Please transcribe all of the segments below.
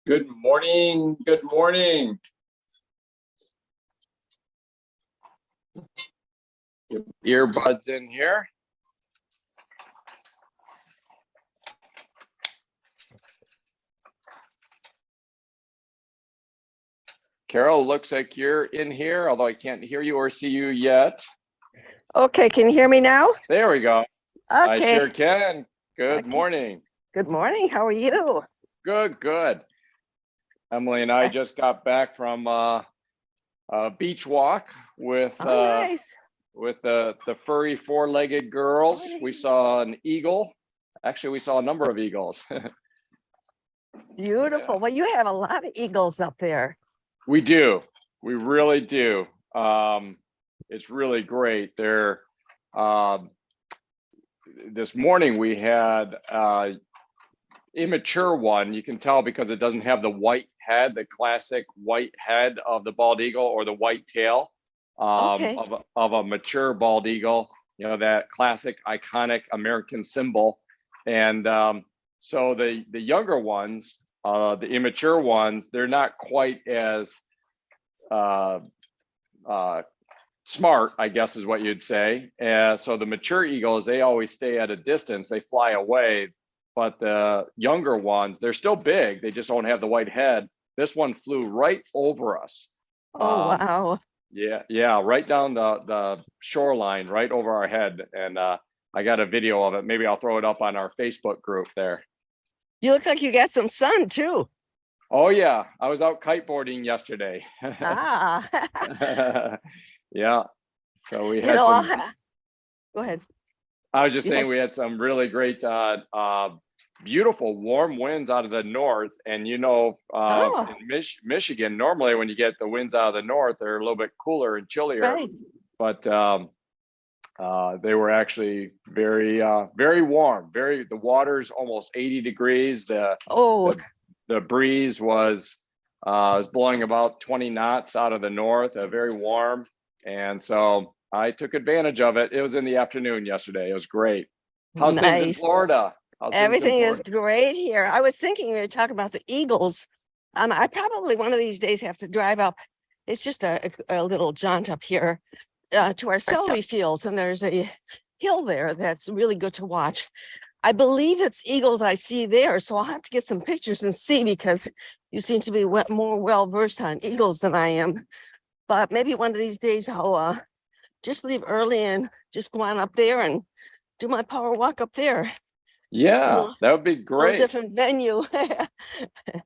Good morning. Good morning. Get earbuds in here. Carol, looks like you're in here, although I can't hear you or see you yet. Okay, can you hear me now? There we go. I Okay. sure can. Good morning. Good morning. How are you? Good. Emily and I just got back from a beach walk with Nice. with the furry four-legged girls. We saw an eagle. Actually, we saw a number of eagles. Beautiful. Yeah. Well, you have a lot of eagles up there. We do. We really do. It's really great. They're this morning we had immature one. You can tell because it doesn't have the white head, the classic white head of the bald eagle, or the white tail Okay. of a mature bald eagle. You know, that classic iconic American symbol. And so the younger ones, the immature ones, they're not quite as smart, I guess is what you'd say. So the mature eagles, they always stay at a distance, they fly away. But the younger ones, they're still big, they just don't have the white head. This one flew right over us. Oh, wow. Yeah, right down the shoreline, right over our head. And I got a video of it. Maybe I'll throw it up on our Facebook group there. You look like you got some sun too. Oh yeah, I was out kiteboarding yesterday. Ah. Yeah, so we You had know, some. go ahead. I was just You saying had, we had some really great, beautiful warm winds out of the north. And oh, in Michigan, normally when you get the winds out of the north, they're a little bit cooler and chillier. right. But they were actually very warm. The water's almost 80 degrees. Oh, The breeze was blowing about 20 knots out of the north, very warm. And so I took advantage of it. It was in the afternoon yesterday. It was great. How's things in nice. Florida? Everything is great here. I was thinking we were talking about the eagles. I probably one of these days have to drive up. It's just a little jaunt up here to our celery fields, and there's a hill there that's really good to watch. I believe it's eagles I see there, so I'll have to get some pictures and see, because you seem to be more well versed on eagles than I am. But maybe one of these days I'll just leave early and just go on up there and do my power walk up there. Yeah, that would be Little great. different venue.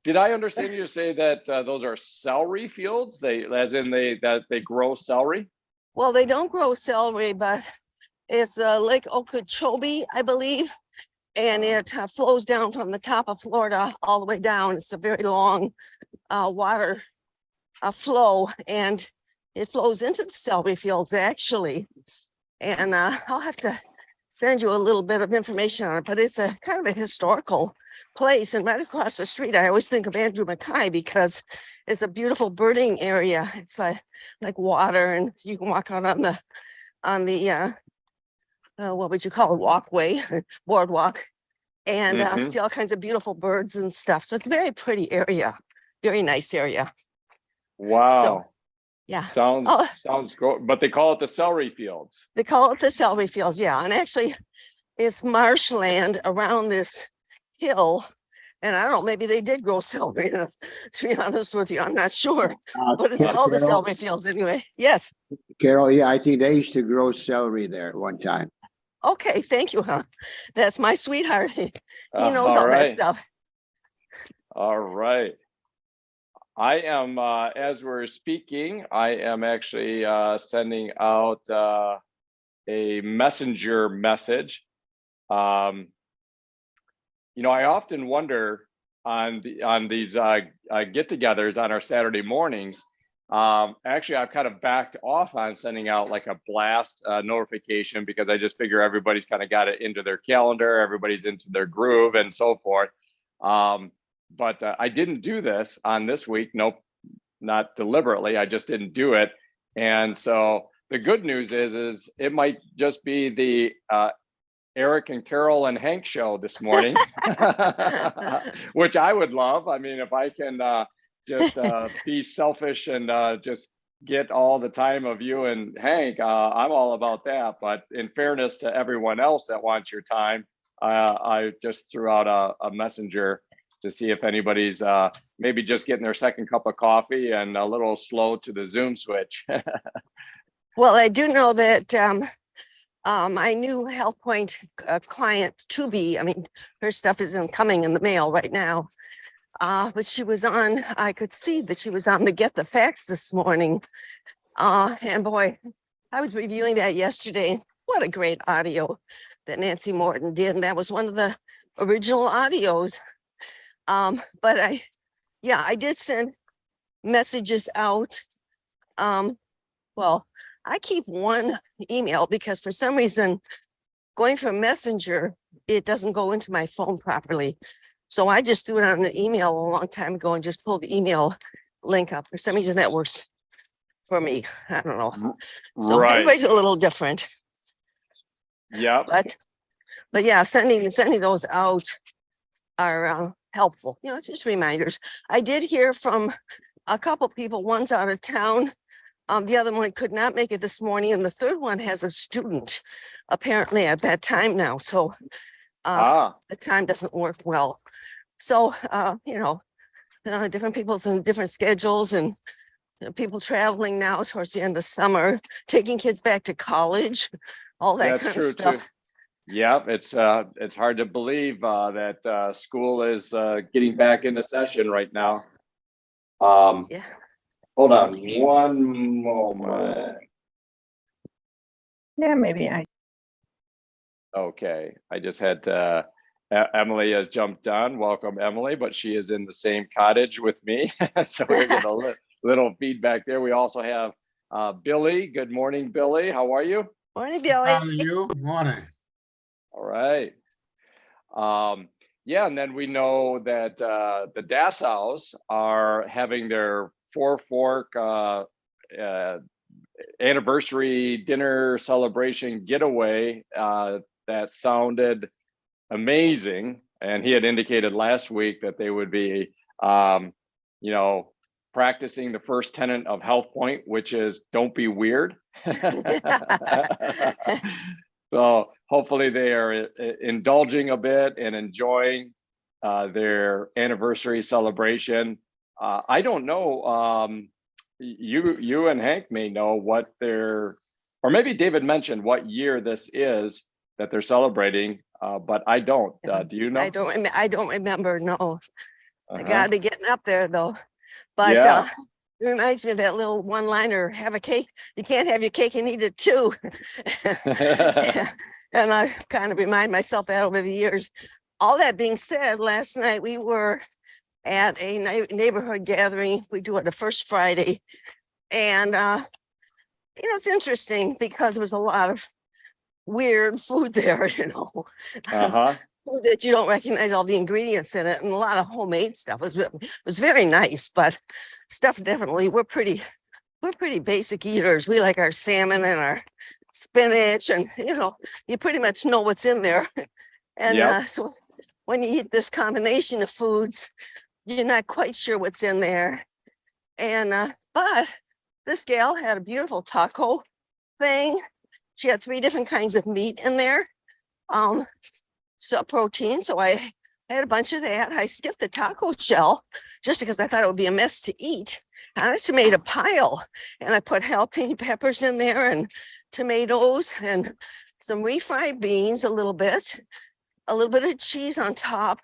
Did I understand you to say that those are celery fields? That they grow celery? Well, they don't grow celery, but it's Lake Okeechobee, I believe, and it flows down from the top of Florida all the way down. It's a very long water flow, and it flows into the celery fields, actually. And I'll have to send you a little bit of information on it, but it's a kind of a historical place. And right across the street, I always think of Andrew Mackay, because it's a beautiful birding area. It's like water, and you can walk out on the what would you call it, walkway, boardwalk, and see all kinds of beautiful birds and stuff. So it's a very pretty area, very nice area. Wow. So, yeah. Sounds good. But they call it the celery fields. They call it the celery fields, yeah. And actually, it's marshland around this hill. And I don't know, maybe they did grow celery, to be honest with you. I'm not sure. But it's called the celery fields anyway. Yes. Carol, yeah, I think they used to grow celery there one time. Okay, thank you, huh? That's my sweetheart. He knows all that stuff. All right. I am, as we're speaking, I am actually sending out a messenger message. I often wonder on these get-togethers on our Saturday mornings. Actually, I've kind of backed off on sending out like a blast notification, because I just figure everybody's kind of got it into their calendar, everybody's into their groove and so forth. But I didn't do this on this week. Nope, not deliberately. I just didn't do it. And so the good news is it might just be the Eric and Carol and Hank show this morning, which I would love. I mean, if I can just be selfish and just get all the time of you and Hank, I'm all about that. But in fairness to everyone else that wants your time, I just threw out a messenger to see if anybody's maybe just getting their second cup of coffee and a little slow to the Zoom switch. Well, I do know that my new HealthPointe client to be, I mean, her stuff isn't coming in the mail right now. But she was on, I could see that she was on the Get the Facts this morning. And boy, I was reviewing that yesterday. What a great audio that Nancy Morton did. And that was one of the original audios. But I did send messages out. Well, I keep one email because for some reason, going from Messenger, it doesn't go into my phone properly. So I just threw it on an email a long time ago and just pulled the email link up. For some reason that works for me. I don't know. So Right. everybody's a little different. Yeah. But yeah, sending those out are helpful. You know, it's just reminders. I did hear from a couple people. One's out of town. The other one could not make it this morning, and the third one has a student apparently at that time now. So the time doesn't work well. So different people's in different schedules, and people traveling now towards the end of summer, taking kids back to college, all that That's kind true of stuff. too. Yeah, it's hard to believe that school is getting back into session right now. Yeah. Hold on one moment. Yeah, maybe I. Okay, I just had Emily has jumped on. Welcome, Emily, but she is in the same cottage with me, so we're getting a little feedback there. We also have Billy. Good morning, Billy. How are you? Morning, Billy. How are you? Good morning. All right. Yeah, and then we know that the Dassaus are having their 4-Fork anniversary dinner celebration getaway that sounded amazing. And he had indicated last week that they would be, practicing the first tenet of HealthPointe, which is don't be weird. So hopefully they are indulging a bit and enjoying their anniversary celebration. I don't know. You and Hank may know what or maybe David mentioned what year this is that they're celebrating, but I don't. Do you know? I don't remember. No, I gotta be getting up there though. But yeah. it reminds me of that little one-liner, have a cake. You can't have your cake and eat it too. And I kind of remind myself that over the years. All that being said, last night we were at a neighborhood gathering. We do it the first Friday. And, it's interesting because there was a lot of weird food there, food that you don't recognize all the ingredients in it, and a lot of homemade stuff. It was very nice, but stuff definitely, we're pretty basic eaters. We like our salmon and our spinach, and you pretty much know what's in there. And so when you eat this combination of foods, you're not quite sure what's in there. And but this gal had a beautiful taco thing. She had 3 different kinds of meat in there. So protein. So I had a bunch of that. I skipped the taco shell just because I thought it would be a mess to eat. I just made a pile, and I put jalapeno peppers in there and tomatoes and some refried beans, a little bit of cheese on top,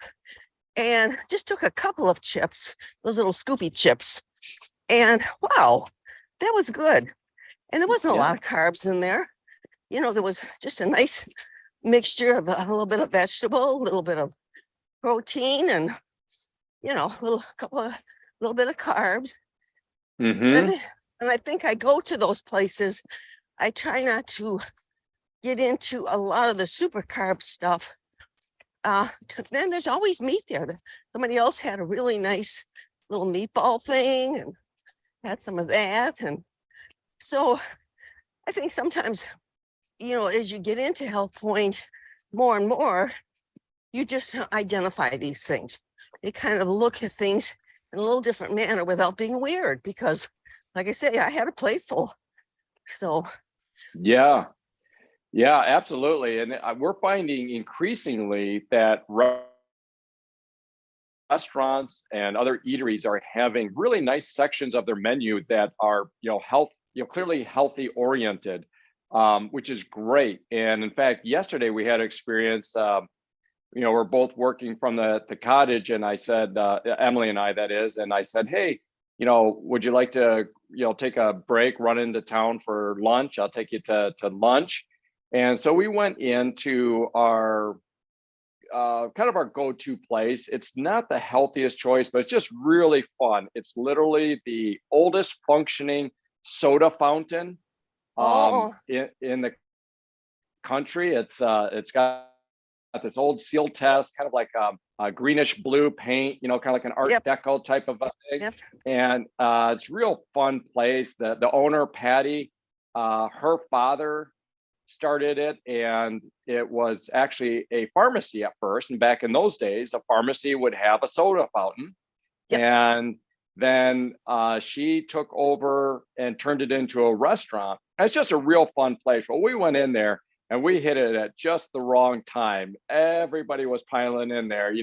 and just took a couple of chips, those little scoopy chips. And wow, that was good. And there wasn't a lot of carbs in there. There was just a nice mixture of a little bit of vegetable, a little bit of protein, and a little bit of carbs. And I think I go to those places. I try not to get into a lot of the super carb stuff. Then there's always meat there. Somebody else had a really nice little meatball thing and had some of that. And so I think sometimes, as you get into HealthPointe, more and more, you just identify these things. You kind of look at things in a little different manner without being weird, because like I say, I had a plate full. So Yeah, yeah, absolutely. And we're finding increasingly that restaurants and other eateries are having really nice sections of their menu that are, clearly healthy oriented, which is great. And in fact, yesterday we had an experience. We're both working from the cottage, and I said, Emily and I, that is, and I said, hey, would you like to, take a break, run into town for lunch? I'll take you to lunch. And so we went into our kind of our go-to place. It's not the healthiest choice, but it's just really fun. It's literally the oldest functioning soda fountain in the country. It's got this old seal test, kind of like a greenish blue paint, kind of like an Art Deco type of a thing. Yep. And it's a real fun place. The owner, Patty, her father started it, and it was actually a pharmacy at first. And back in those days, a pharmacy would have a soda fountain. Yep. And then she took over and turned it into a restaurant. And it's just a real fun place. Well, we went in there and we hit it at just the wrong time. Everybody was piling in there.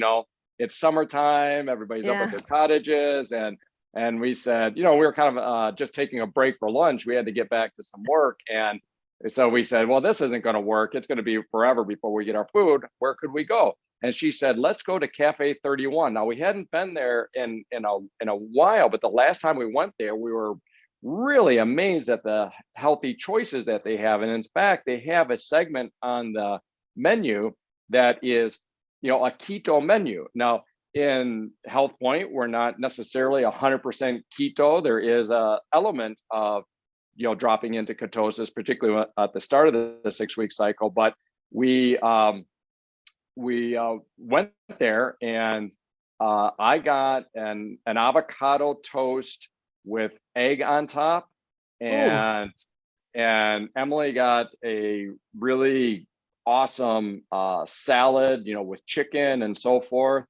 It's summertime, everybody's up at their cottages. And we said, we were kind of just taking a break for lunch. We had to get back to some work. And so we said, well, this isn't going to work. It's going to be forever before we get our food. Where could we go? And she said, let's go to Cafe 31. Now, we hadn't been there in a while, but the last time we went there, we were really amazed at the healthy choices that they have. And in fact, they have a segment on the menu that is, a keto menu. Now, in HealthPointe, we're not necessarily 100% keto. There is an element of dropping into ketosis, particularly at the start of the 6-week cycle. But we went there, and I got an avocado toast with egg on top, and Emily got a really awesome salad, with chicken and so forth.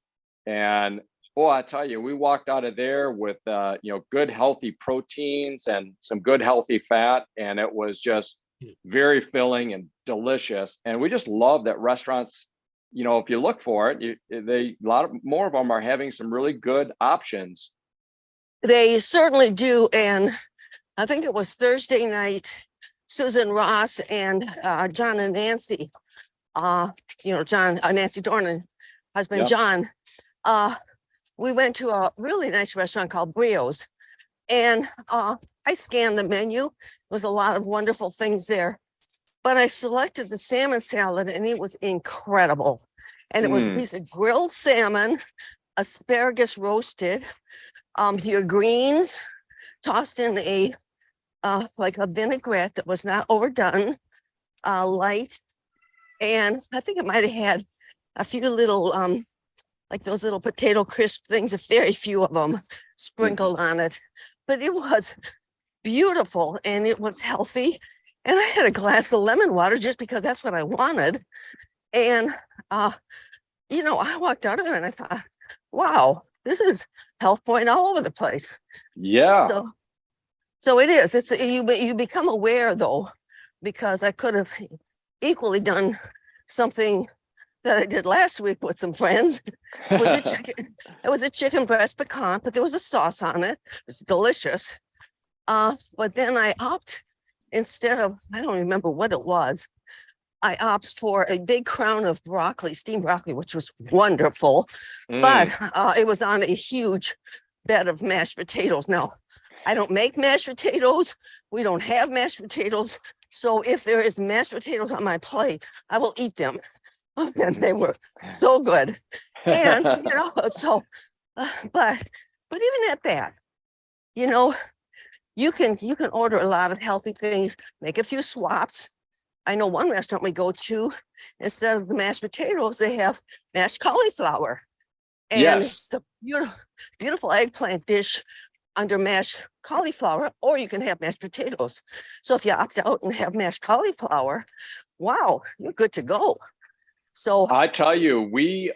And I tell you, we walked out of there with, good healthy proteins and some good healthy fat. And it was just very filling and delicious. And we just love that restaurants, if you look for it, a lot more of them are having some really good options. They certainly do. And I think it was Thursday night, Susan Ross and John and Nancy, Nancy Dornan, husband John, we went to a really nice restaurant called Brio's, and I scanned the menu. There was a lot of wonderful things there, but I selected the salmon salad, and it was incredible. And it was a piece of grilled salmon, asparagus roasted, your greens tossed in a like a vinaigrette that was not overdone, light, and I think it might have had a few little like those little potato crisp things, a very few of them sprinkled on it. But it was beautiful, and it was healthy. And I had a glass of lemon water just because that's what I wanted. And, I walked out of there and I thought, wow, this is HealthPointe all over the place. Yeah. So it is. It's you become aware, though, because I could have equally done something that I did last week with some friends. It was a chicken breast pecan, but there was a sauce on it. It was delicious. But then I instead of, I don't remember what it was, I opt for a big crown of broccoli, steamed broccoli, which was wonderful. But it was on a huge bed of mashed potatoes. Now, I don't make mashed potatoes. We don't have mashed potatoes. So if there is mashed potatoes on my plate, I will eat them. And they were so good. And, but even at that, you can order a lot of healthy things, make a few swaps. I know one restaurant we go to, instead of the mashed potatoes, they have mashed cauliflower. And it's a beautiful eggplant dish under mashed cauliflower, or you can have mashed potatoes. So if you opt out and have mashed cauliflower, wow, you're good to go. So, I tell you, we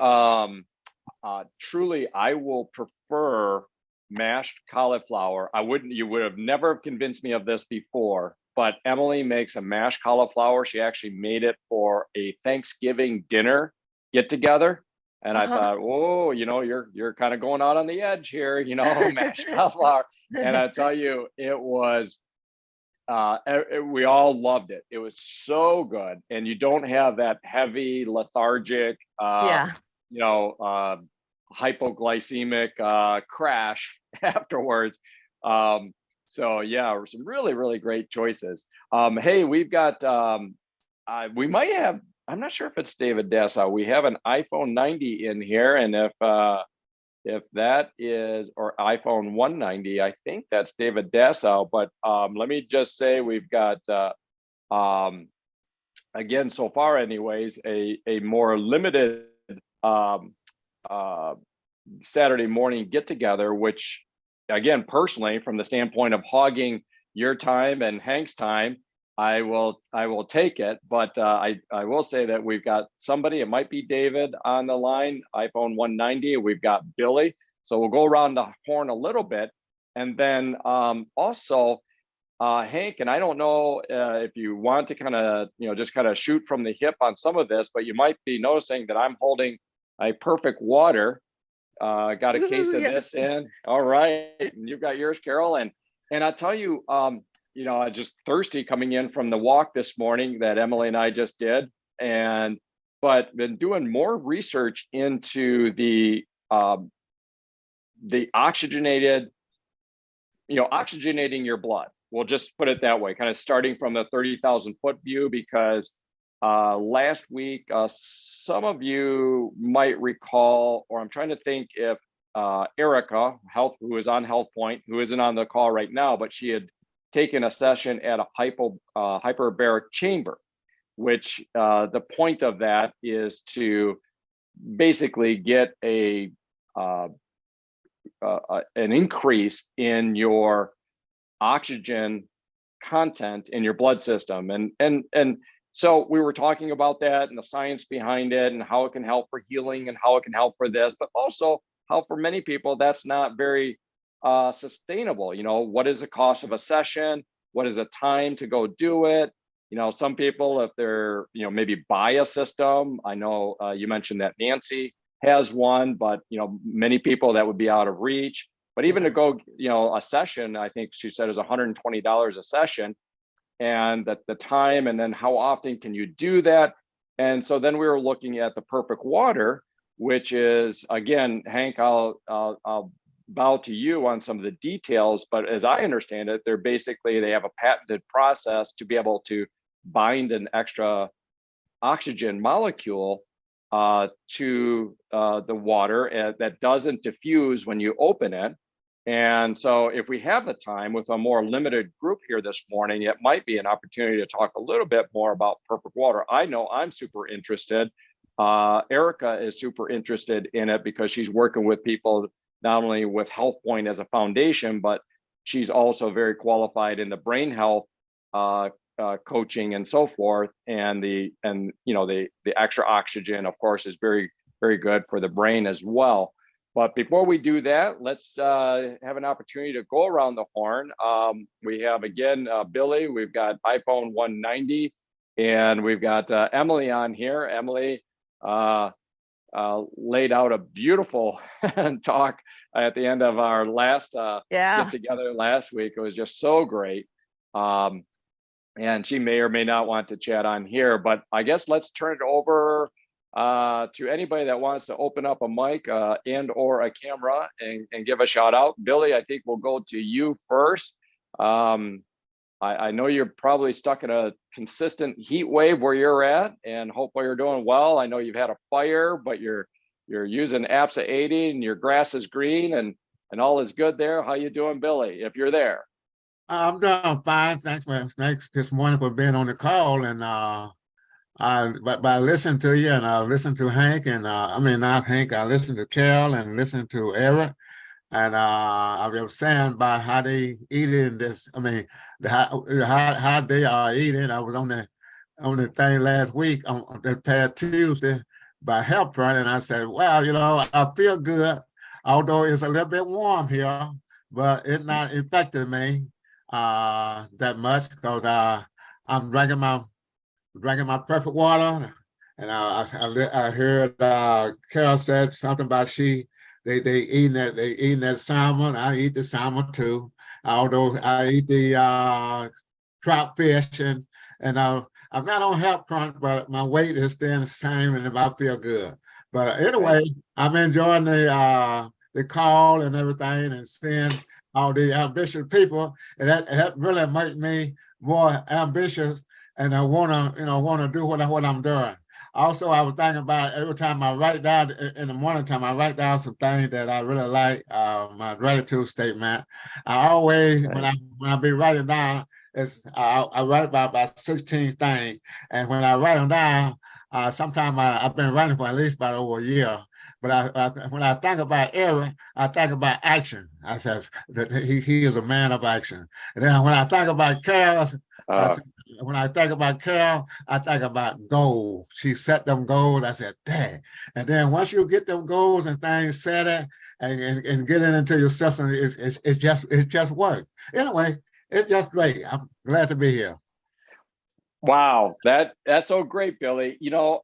truly, I will prefer mashed cauliflower. You would have never convinced me of this before, but Emily makes a mashed cauliflower. She actually made it for a Thanksgiving dinner get together. And I uh-huh. thought, oh, you're kind of going out on the edge here, mashed cauliflower. And I tell you, it was we all loved it. It was so good, and you don't have that heavy, lethargic, Yeah. you know, uh, hypoglycemic crash afterwards. So yeah, some really, really great choices. Hey, we've got we might have. I'm not sure if it's David Dessau. We have an iPhone 90 in here, and if that is, or iPhone 190, I think that's David Dessau. But let me just say we've got, again, so far anyways, a more limited um, uh, Saturday morning get together, which again, personally, from the standpoint of hogging your time and Hank's time, I will take it. But I will say that we've got somebody, it might be David on the line, iPhone 190. We've got Billy. So we'll go around the horn a little bit. And then also Hank, and I don't know if you want to kind of, just kind of shoot from the hip on some of this, but you might be noticing that I'm holding a perfect water. Got a case Ooh, of yeah. this in. All right. And you've got yours, Carol. And I tell you, I just thirsty coming in from the walk this morning that Emily and I just did. But been doing more research into the oxygenating your blood. We'll just put it that way, kind of starting from the 30,000 foot view, because last week, some of you might recall, or I'm trying to think if Erica, who is on HealthPointe, who isn't on the call right now, but she had taken a session at a hyperbaric chamber, which the point of that is to basically get an increase in your oxygen content in your blood system. And so we were talking about that and the science behind it and how it can help for healing and how it can help for this, but also how for many people that's not very sustainable. What is the cost of a session? What is the time to go do it? Some people, if they're, maybe buy a system. I know you mentioned that Nancy has one, but many people that would be out of reach. But even to go, a session, I think she said is $120 a session, and that the time, and then how often can you do that? And so then we were looking at the perfect water, which is, again, Hank, I'll bow to you on some of the details, but as I understand it, they have a patented process to be able to bind an extra oxygen molecule to the water that doesn't diffuse when you open it. And so if we have the time with a more limited group here this morning, it might be an opportunity to talk a little bit more about perfect water. I know I'm super interested. Erica is super interested in it because she's working with people, not only with HealthPointe as a foundation, but she's also very qualified in the brain health coaching and so forth. And the extra oxygen, of course, is very, very good for the brain as well. But before we do that, let's have an opportunity to go around the horn. We have, again, Billy, we've got iPhone 190, and we've got Emily on here. Emily laid out a beautiful talk at the end of our last get together last week. It was just so great. And she may or may not want to chat on here, but I guess let's turn it over to anybody that wants to open up a mic and or a camera and give a shout out. Billy, I think we'll go to you first. I know you're probably stuck in a consistent heat wave where you're at, and hopefully you're doing well. I know you've had a fire, but you're using APSA 80 and your grass is green and all is good there. How you doing, Billy, if you're there? I'm doing fine. Thanks this morning for being on the call. And but I listened to you, and I listened to Hank, and not Hank. I listened to Carol and listened to Eric, and I was saying about how they eat in this. How they are eating. I was on the thing last week on that past Tuesday, by HealthPointe, and I said, well, I feel good, although it's a little bit warm here, but it's not affecting me that much because I'm drinking my perfect water. And I heard Carol said something about they eating that salmon. I eat the salmon too, although I eat the trout fish and I'm not on health front, but my weight is staying the same and I feel good. But anyway, I'm enjoying the call and everything and seeing all the ambitious people, and that really makes me more ambitious, and I wanna do what I'm doing. Also, I was thinking about every time I write down in the morning time, I write down some things that I really like, my gratitude statement. I always, when I be writing down, I write about 16 things, and when I write them down, sometimes I've been writing for at least about over a year. But when I think about Eric, I think about action. I says that he is a man of action. And then when I think about Carol, when I think about Carol, I think about goals. She set them goals. I said, dang. And then once you get them goals and things set and get it into your system, it just works. Anyway, it's just great. I'm glad to be here. Wow, that's so great, Billy.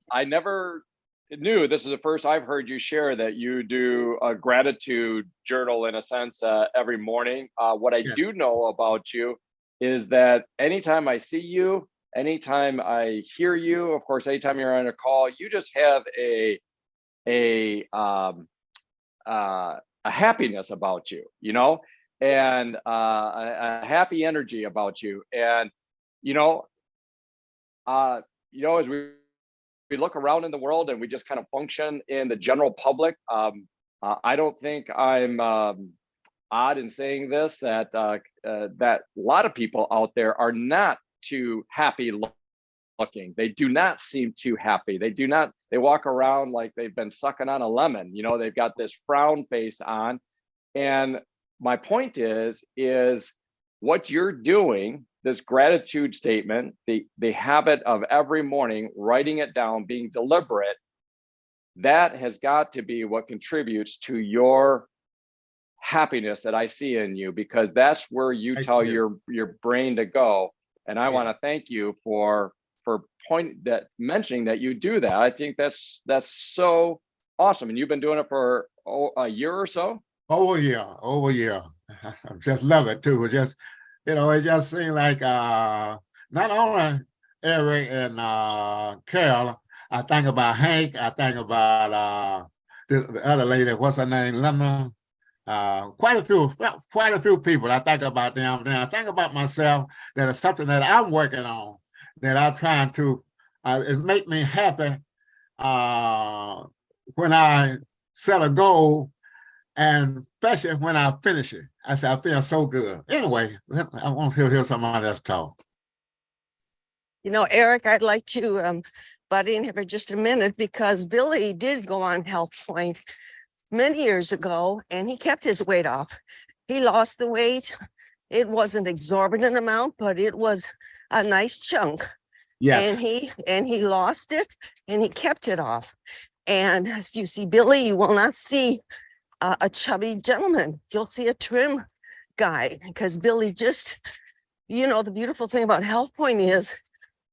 I never knew, this is the first I've heard you share that you do a gratitude journal in a sense every morning. What I Yes. do know about you is that anytime I see you, anytime I hear you, of course, anytime you're on a call, you just have a happiness about you, and a happy energy about you. And you know, as we look around in the world and we just kind of function in the general public, I don't think I'm odd in saying this, that a lot of people out there are not too happy looking. They do not seem too happy. They walk around like they've been sucking on a lemon. They've got this frown face on. And my point is what you're doing, this gratitude statement, the habit of every morning writing it down, being deliberate, that has got to be what contributes to your happiness that I see in you, because that's where you tell your brain to go. And I want to thank you for mentioning that you do that. I think that's so awesome. And you've been doing it for a year or so? Over a year. I just love it too. It just seemed like not only Eric and Carol, I think about Hank, I think about the other lady, what's her name, Linda. Quite a few people. I think about them. Then I think about myself. That is something that I'm working on. That I'm trying to. It make me happy when I set a goal, and especially when I finish it. I say I feel so good. Anyway, I want to hear somebody else talk. Eric, I'd like to butt in here for just a minute, because Billy did go on HealthPointe many years ago, and he kept his weight off. He lost the weight. It wasn't exorbitant amount, but it was a nice chunk. Yes. And he lost it, and he kept it off. And if you see Billy, you will not see a chubby gentleman. You'll see a trim guy, because Billy just, the beautiful thing about HealthPointe is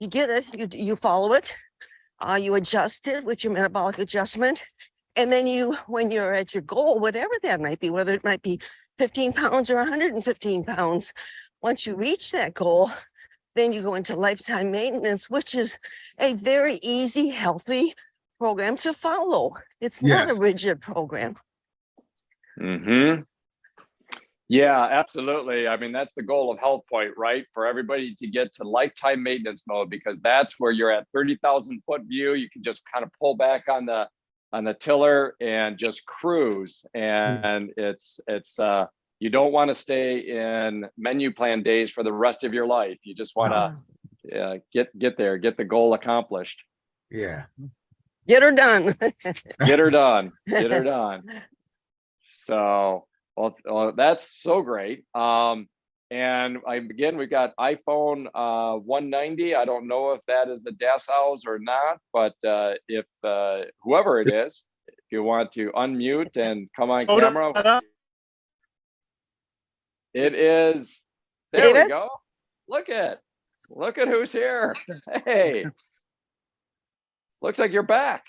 you get it, you follow it, you adjust it with your metabolic adjustment. And then when you're at your goal, whatever that might be, whether it might be 15 pounds or 115 pounds, once you reach that goal, then you go into lifetime maintenance, which is a very easy, healthy program to follow. It's not a rigid program. Mm-hmm. Yeah, absolutely. I mean, that's the goal of HealthPointe, right? For everybody to get to lifetime maintenance mode, because that's where you're at 30,000 foot view. You can just kind of pull back on the tiller and just cruise. And it's you don't want to stay in menu plan days for the rest of your life. You just want to get there, get the goal accomplished. Yeah. Get her done. Get her done. Get her done. So, well, that's so great. And again, we got iPhone 190. I don't know if that is a Das House or not, but if whoever it is, if you want to unmute and come on camera, it is. There we David? go. Look at who's here. Hey, looks like you're back.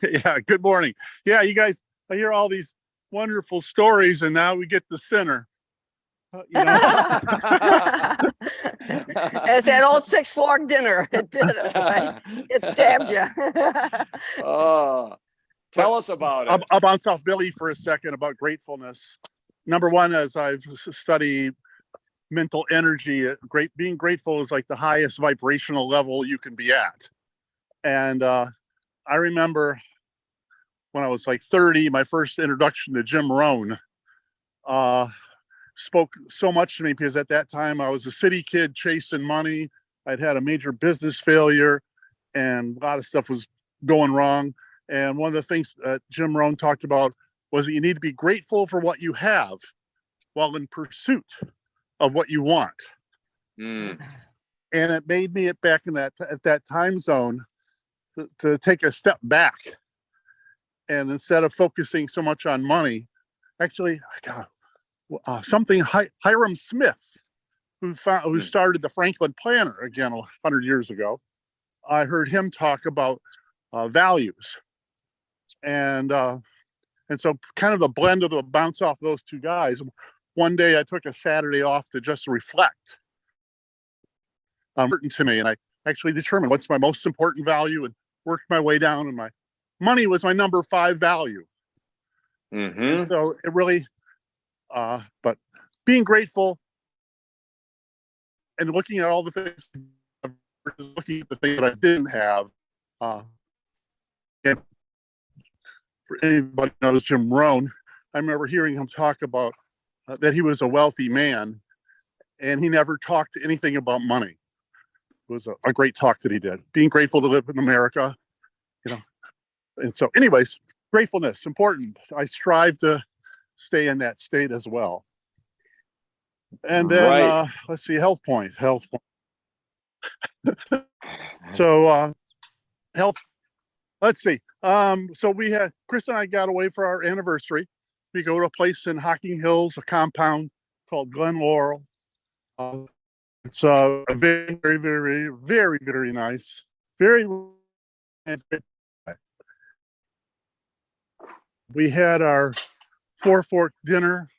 Yeah, good morning. Yeah, you guys, I hear all these wonderful stories, and now we get the sinner. You know, It's that old 6 fork dinner. It did it, right? It stabbed you. Oh, tell us about it. I'll bounce off Billy for a second about gratefulness. Number one, as I've studied mental energy, being grateful is like the highest vibrational level you can be at. And I remember when I was like 30, my first introduction to Jim Rohn spoke so much to me, because at that time I was a city kid chasing money. I'd had a major business failure and a lot of stuff was going wrong. And one of the things that Jim Rohn talked about was that you need to be grateful for what you have while in pursuit of what you want. Mm. And it made me at that time zone to take a step back, and instead of focusing so much on money, actually, something Hiram Smith, who started the Franklin Planner again 100 years ago, I heard him talk about values, and so kind of the blend of the bounce off those two guys. One day I took a Saturday off to just reflect to me, and I actually determined what's my most important value and worked my way down, and my money was my number 5 value. Mm-hmm. And so it really, but being grateful and looking at all the things, looking at the things that I didn't have, and for anybody who knows Jim Rohn, I remember hearing him talk about that he was a wealthy man, and he never talked anything about money. It was a great talk that he did. Being grateful to live in America, you know. And so, anyways, gratefulness important. I strive to stay in that state as well. And then Right. let's see, HealthPointe. So health. Let's see. So Chris and I got away for our anniversary. We go to a place in Hocking Hills, a compound called Glen Laurel. It's very, very, very, very, very nice. We had our 4-fork dinner.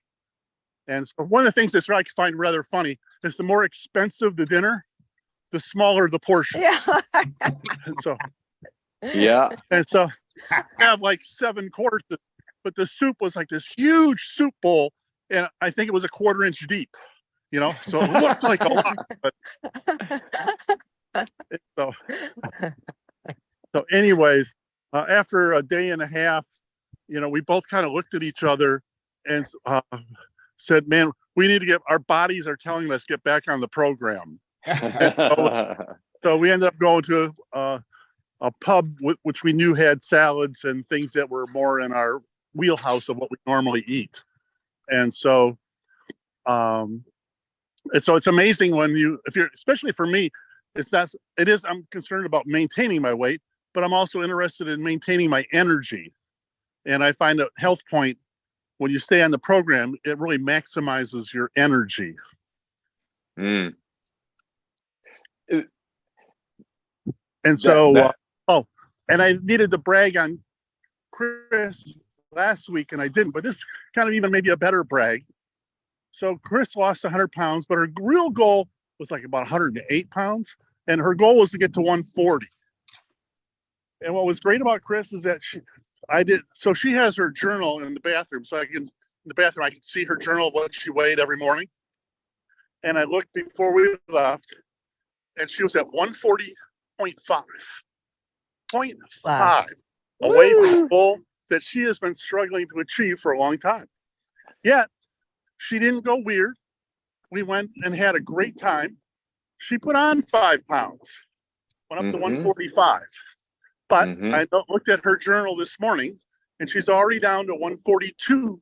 And so one of the things that's I find rather funny is the more expensive the dinner, the smaller the portion. Yeah. Yeah. And so I have like 7 courses, but the soup was like this huge soup bowl, and I think it was a 1/4 inch deep, you know, so it looked like a lot. But so anyways, after a day and a half, you know, we both kind of looked at each other and said, man, we need to our bodies are telling us get back on the program. So we ended up going to a pub which we knew had salads and things that were more in our wheelhouse of what we normally eat. And so it's amazing when especially for me, I'm concerned about maintaining my weight, but I'm also interested in maintaining my energy. And I find that HealthPointe, when you stay on the program, it really maximizes your energy. Mm. And so, and I needed to brag on Chris last week, and I didn't, but this kind of even maybe a better brag. So Chris lost 100 pounds, but her real goal was like about 108 pounds, and her goal was to get to 140. And what was great about Chris is that she has her journal in the bathroom, so I can see her journal, what she weighed every morning. And I looked before we left, and she was at 140.5. 0.5 away from the goal that she has been struggling to achieve for a long time. Yet, she didn't go weird. We went and had a great time. She put on 5 pounds, went up to 145. But I looked at her journal this morning, and she's already down to 142.5.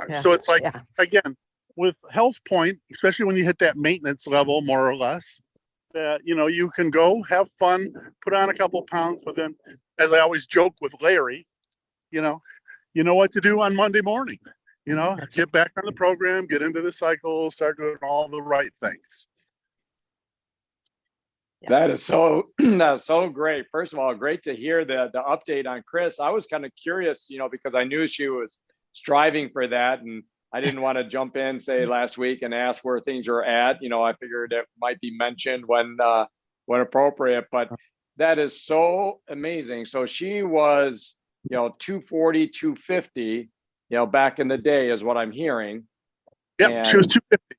Yeah, So it's like, yeah. again, with HealthPointe, especially when you hit that maintenance level, more or less, that, you know, you can go have fun, put on a couple of pounds, but then, as I always joke with Larry, you know what to do on Monday morning. You know, get back on the program, get into the cycle, start doing all the right things. That is so that's so great. First of all, great to hear the update on Chris. I was kind of curious, you know, because I knew she was striving for that, and I didn't want to jump in, say, last week and ask where things are at. You know, I figured it might be mentioned when appropriate, but that is so amazing. So she was, you know, 240, 250, you know, back in the day is what I'm hearing. Yep, she was 250.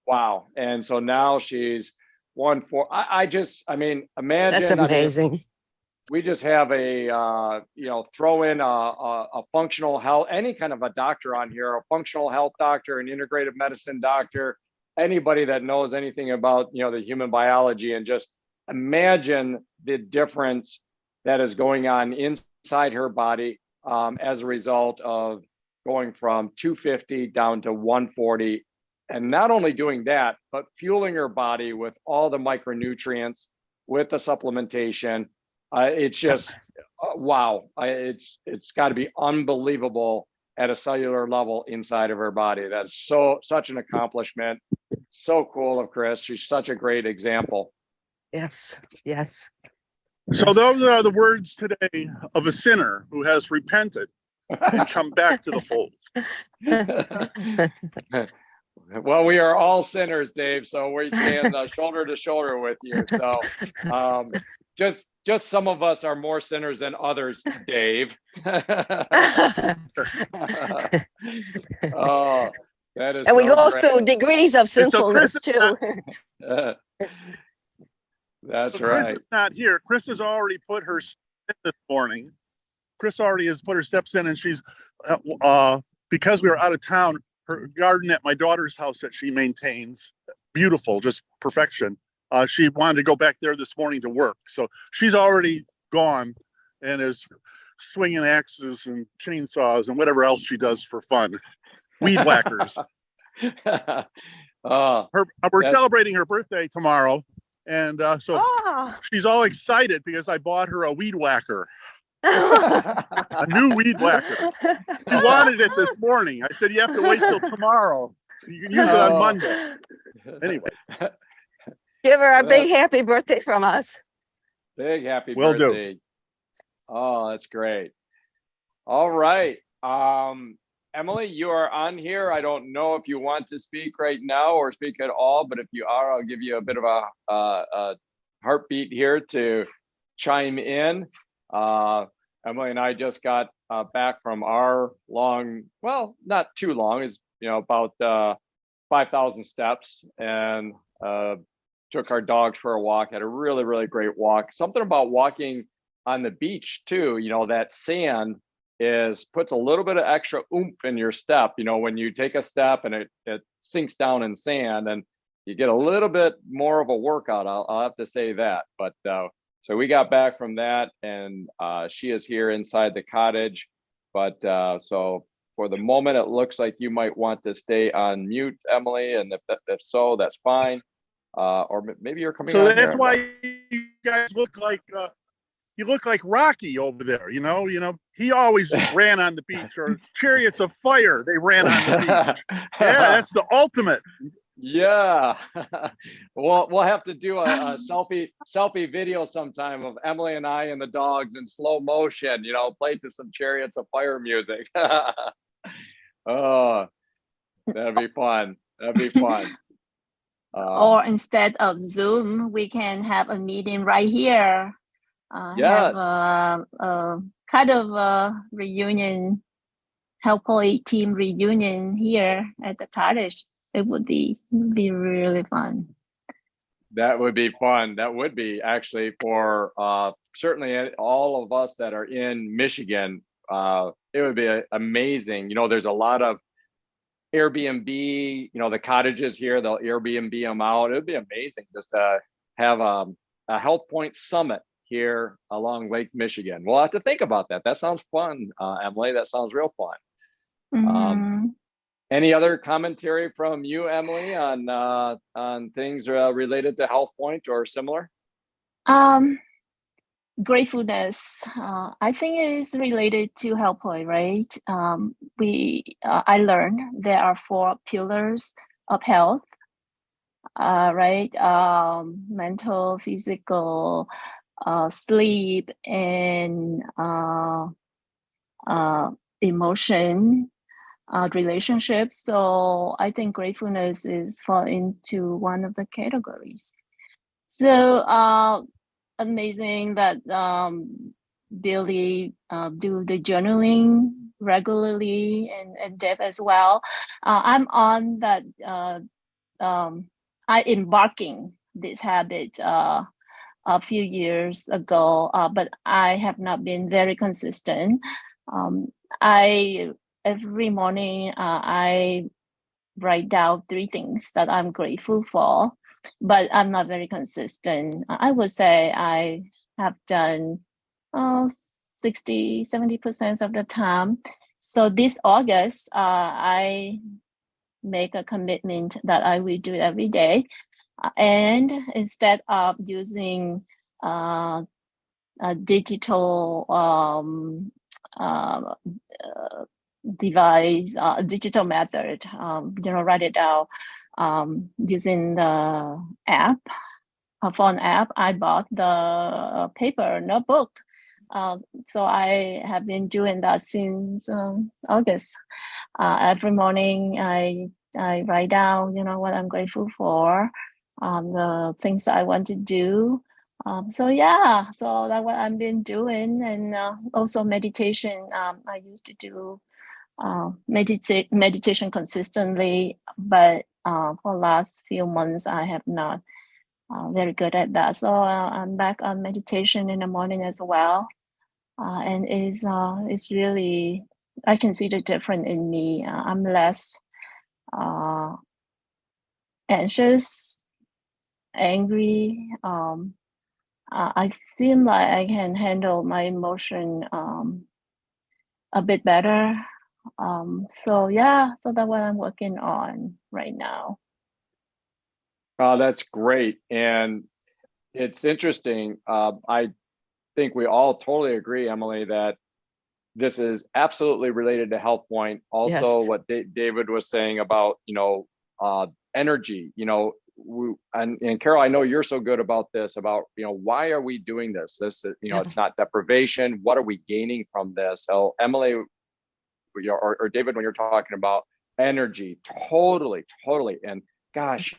Wow. And so now she's 140. I mean, imagine. That's amazing. I mean, we just have a, you know, throw in a functional health, any kind of a doctor on here, a functional health doctor, an integrative medicine doctor, anybody that knows anything about, you know, the human biology, and just imagine the difference that is going on inside her body as a result of going from 250 down to 140. And not only doing that, but fueling her body with all the micronutrients, with the supplementation. It's just, wow. It's got to be unbelievable at a cellular level inside of her body. That's such an accomplishment. So cool of Chris. She's such a great example. Yes, yes. So those are the words today of a sinner who has repented and come back to the fold. Well, we are all sinners, Dave. So we stand shoulder to shoulder with you. So just some of us are more sinners than others, Dave. Oh, that is. And we so go great. through degrees of sinfulness too. That's so right. Chris is not here. Chris has already put her steps in this morning. Chris already has put her steps in, and she's because we were out of town. Her garden at my daughter's house that she maintains, beautiful, just perfection. She wanted to go back there this morning to work. So she's already gone and is swinging axes and chainsaws and whatever else she does for fun. Weed whackers. We're celebrating her birthday tomorrow. And so she's all excited because I bought her a weed whacker. A new weed whacker. She wanted it this morning. I said, you have to wait till tomorrow. You can use it on Monday. Anyway. Give her a big happy birthday from us. Big happy Will birthday. do. Oh, that's great. All right. Emily, you are on here. I don't know if you want to speak right now or speak at all, but if you are, I'll give you a bit of a heartbeat here to chime in. Emily and I just got back from our long, well, not too long, it's, you know, about 5,000 steps, and took our dogs for a walk, had a really, really great walk. Something about walking on the beach too, you know, that sand puts a little bit of extra oomph in your step. You know, when you take a step and it sinks down in sand, and you get a little bit more of a workout. I'll have to say that. But so we got back from that, and she is here inside the cottage. But so for the moment, it looks like you might want to stay on mute, Emily. And if so, that's fine. Or maybe you're coming. So on that's here. why you guys look like you look like Rocky over there. You know, he always ran on the beach, or Chariots of Fire. They ran on the beach. Yeah, that's the ultimate. Yeah. We'll have to do a selfie video sometime of Emily and I and the dogs in slow motion, you know, play to some Chariots of Fire music. Oh, that'd be fun. That'd be fun. Or instead of Zoom, we can have a meeting right here. Yes. Have a kind of a reunion, HealthPointe team reunion here at the cottage. It would be really fun. That would be fun. That would be actually for certainly all of us that are in Michigan. It would be amazing. You know, there's a lot of Airbnb, you know, the cottages here, they'll Airbnb them out. It would be amazing just to have a HealthPointe summit here along Lake Michigan. We'll have to think about that. That sounds fun, Emily. That sounds real fun. Mhm. Any other commentary from you, Emily, on things related to HealthPointe or similar? Um, Gratefulness, I think is related to HealthPoint, right? I learned there are 4 pillars of health, right? Mental, physical, sleep, and emotion, relationships. So I think gratefulness is fall into one of the categories. So amazing that Billy do the journaling regularly, and Deb as well. I'm on that. I embarking this habit a few years ago, but I have not been very consistent. I every morning I write down 3 things that I'm grateful for, but I'm not very consistent. I would say I have done 60-70% of the time. So this August, I make a commitment that I will do it every day. And instead of using a digital device, digital method, write it down using the app, a phone app. I bought the paper notebook. So I have been doing that since August. Every morning I write down, what I'm grateful for, the things that I want to do. So yeah, so that's what I've been doing, and also meditation. I used to do meditation consistently, but for last few months I have not very good at that. So I'm back on meditation in the morning as well, and it's really, I can see the difference in me. I'm less anxious, angry. I seem like I can handle my emotion a bit better. So yeah, so that's what I'm working on right now. That's great. And it's interesting. I think we all totally agree, Emily, that this is absolutely related to HealthPointe. Also, Yes. what David was saying about, energy, and Carol, I know you're so good about this, about, why are we doing this? Yeah. It's not deprivation. What are we gaining from this? So Emily, or David, when you're talking about energy, totally. And gosh,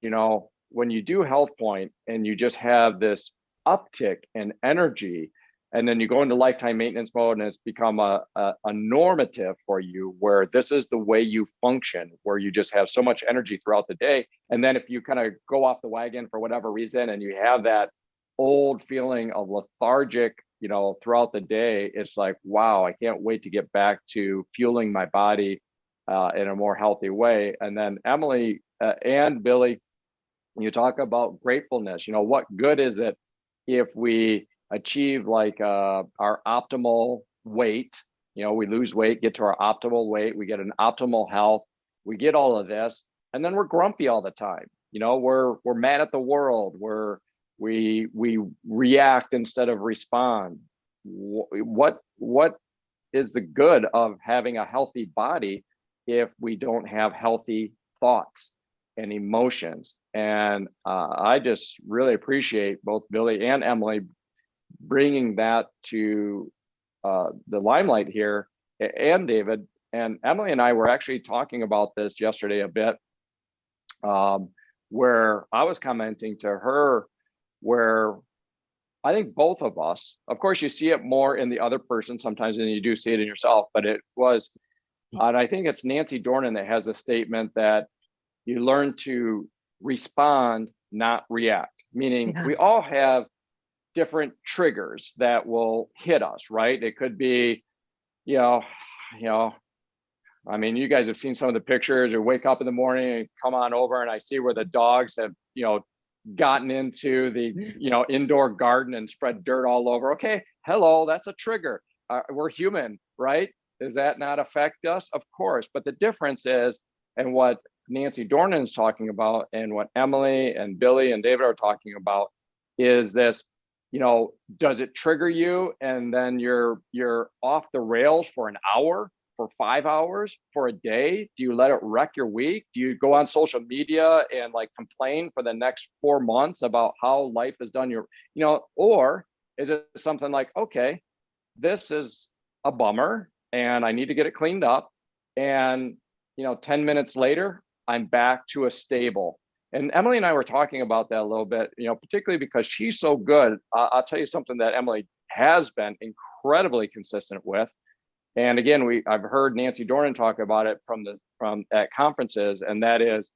when you do HealthPointe and you just have this uptick in energy, and then you go into lifetime maintenance mode and it's become a normative for you, where this is the way you function, where you just have so much energy throughout the day. And then if you kind of go off the wagon for whatever reason and you have that old feeling of lethargic, throughout the day, it's like, wow, I can't wait to get back to fueling my body in a more healthy way. And then Emily and Billy, you talk about gratefulness. What good is it if we achieve like our optimal weight? We lose weight, get to our optimal weight, we get an optimal health, we get all of this, and then we're grumpy all the time. We're mad at the world. We react instead of respond. What is the good of having a healthy body if we don't have healthy thoughts and emotions? And I just really appreciate both Billy and Emily bringing that to the limelight here, and David. And Emily and I were actually talking about this yesterday a bit, where I was commenting to her, where I think both of us, of course, you see it more in the other person sometimes than you do see it in yourself, but it was, and I think it's Nancy Dornan that has a statement that you learn to respond, not react, meaning Yeah. we all have different triggers that will hit us, right? It could be, I mean, you guys have seen some of the pictures, or wake up in the morning and come on over and I see where the dogs have, gotten into the, indoor garden and spread dirt all over. Okay, hello, that's a trigger. We're human, right? Does that not affect us? Of course. But the difference is, and what Nancy Dornan is talking about, and what Emily and Billy and David are talking about, is this, does it trigger you and then you're off the rails for an hour, for 5 hours, for a day? Do you let it wreck your week? Do you go on social media and like complain for the next 4 months about how life has done your, or is it something like, okay, this is a bummer and I need to get it cleaned up. And, 10 minutes later, I'm back to a stable. And Emily and I were talking about that a little bit, particularly because she's so good. I'll tell you something that Emily has been incredibly consistent with. And again, I've heard Nancy Dornan talk about it from at conferences, and that is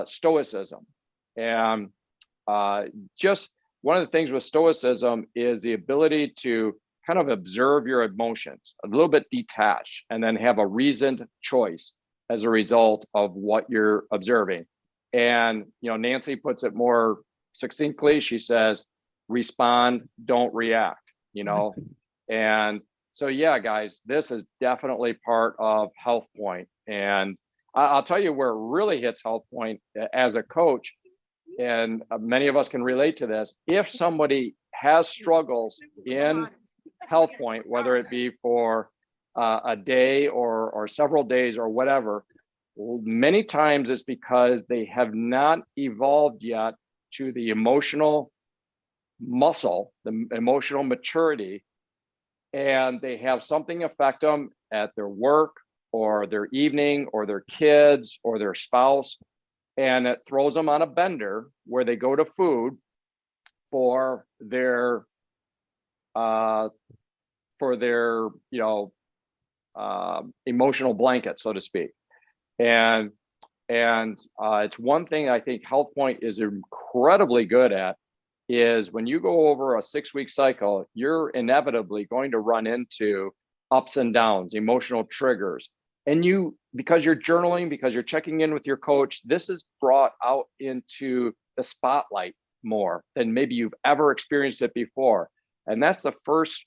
stoicism. And just one of the things with stoicism is the ability to kind of observe your emotions, a little bit detached, and then have a reasoned choice as a result of what you're observing. And, Nancy puts it more succinctly. She says, respond, don't react, and so, yeah, guys, this is definitely part of HealthPointe. And I'll tell you where it really hits HealthPointe as a coach, and many of us can relate to this. If somebody has struggles in HealthPointe, whether it be for a day or several days or whatever, many times it's because they have not evolved yet to the emotional muscle, the emotional maturity, and they have something affect them at their work or their evening or their kids or their spouse, and it throws them on a bender where they go to food for their emotional blanket, so to speak. And it's one thing I think HealthPointe is incredibly good at, is when you go over a 6-week cycle, you're inevitably going to run into ups and downs, emotional triggers. And because you're journaling, because you're checking in with your coach, this is brought out into the spotlight more than maybe you've ever experienced it before. And that's the first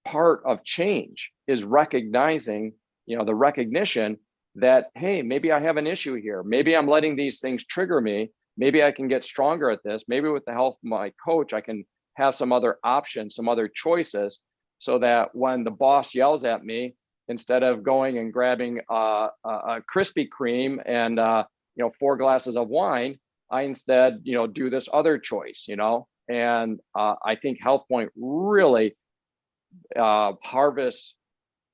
part of change, is recognizing, the recognition that, hey, maybe I have an issue here. Maybe I'm letting these things trigger me. Maybe I can get stronger at this. Maybe with the help of my coach, I can have some other options, some other choices, so that when the boss yells at me, instead of going and grabbing a Krispy Kreme and 4 glasses of wine, I instead do this other choice. And I think HealthPointe really harvests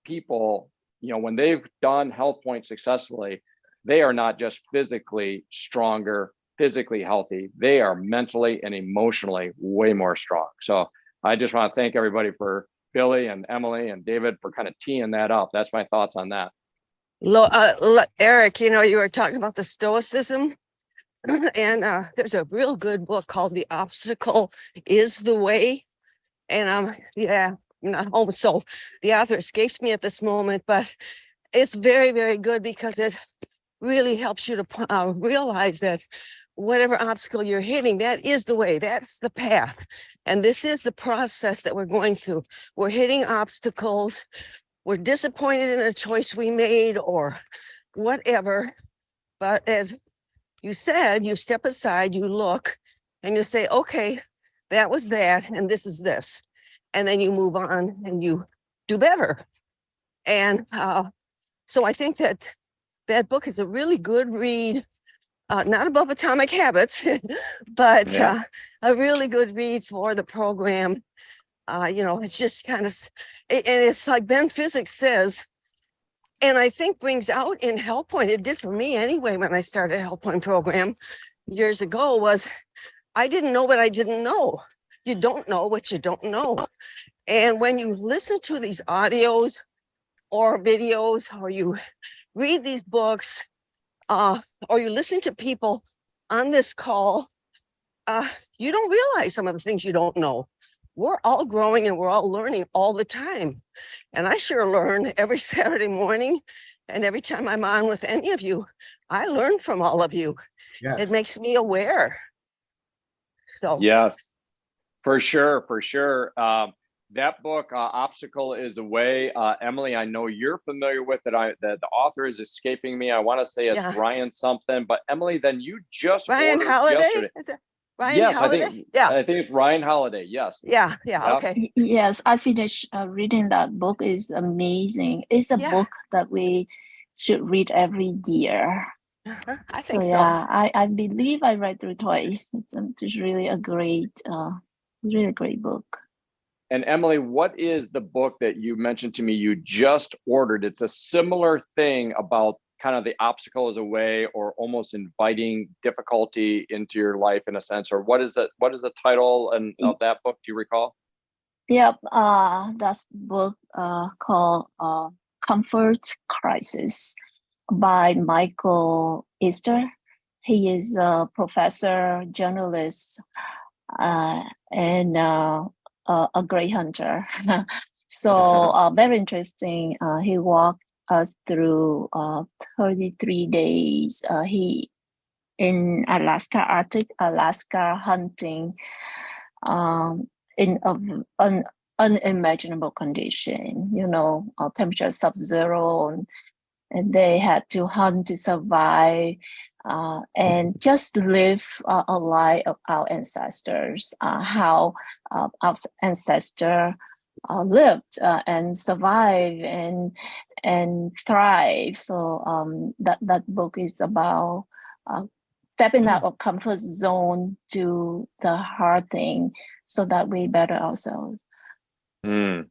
people. When they've done HealthPointe successfully, they are not just physically stronger, physically healthy, they are mentally and emotionally way more strong. So I just want to thank everybody, for Billy and Emily and David, for kind of teeing that up. That's my thoughts on that. Eric, you were talking about the stoicism, and there's a real good book called The Obstacle is the Way. And I'm not home, so the author escapes me at this moment, but it's very, very good, because it really helps you to realize that whatever obstacle you're hitting, that is the way, that's the path. And this is the process that we're going through. We're hitting obstacles. We're disappointed in a choice we made or whatever. But as you said, you step aside, you look, and you say, okay, that was that, and this is this. And then you move on and you do better. And so I think that book is a really good read, not above Atomic Habits, but a really good read for the program. It's just kind of, and it's like Ben Physics says, and I think brings out in HealthPointe, it did for me anyway, when I started a HealthPointe program years ago, was I didn't know what I didn't know. You don't know what you don't know. And when you listen to these audios or videos, or you read these books, or you listen to people on this call, you don't realize some of the things you don't know. We're all growing and we're all learning all the time. And I sure learn every Saturday morning. And every time I'm on with any of you, I learn from all of you. Yes. It makes me aware. So Yes, for sure, for sure. That book, Obstacle is a Way. Emily, I know you're familiar with it. The author is escaping me. I want to say it's yeah, Ryan something, but Emily, then you just Ryan ordered Holiday, yesterday. is it Ryan Yes, Holiday? Yeah, I think it's Ryan Holiday. Yes. yeah, Yep. okay, Yes, I finished reading that book. Is amazing. It's a yeah, book that we should read every year. I So think so. yeah, I believe I read through twice. It's really a really great book. And Emily, what is the book that you mentioned to me you just ordered? It's a similar thing about kind of the obstacle is a way, or almost inviting difficulty into your life in a sense. Or what is it? What is the title of that book? Do you recall? Yep, that's book called Comfort Crisis by Michael Easter. He is a professor, journalist, and a great hunter. So very interesting. He walked us through 33 days. He in Alaska, Arctic Alaska, hunting in an unimaginable condition. You know, temperature sub-zero, and they had to hunt to survive. And just live a life of our ancestors, how our ancestors lived and survived and thrive. So that book is about stepping out of comfort zone to the hard thing, so that we better ourselves. Mm.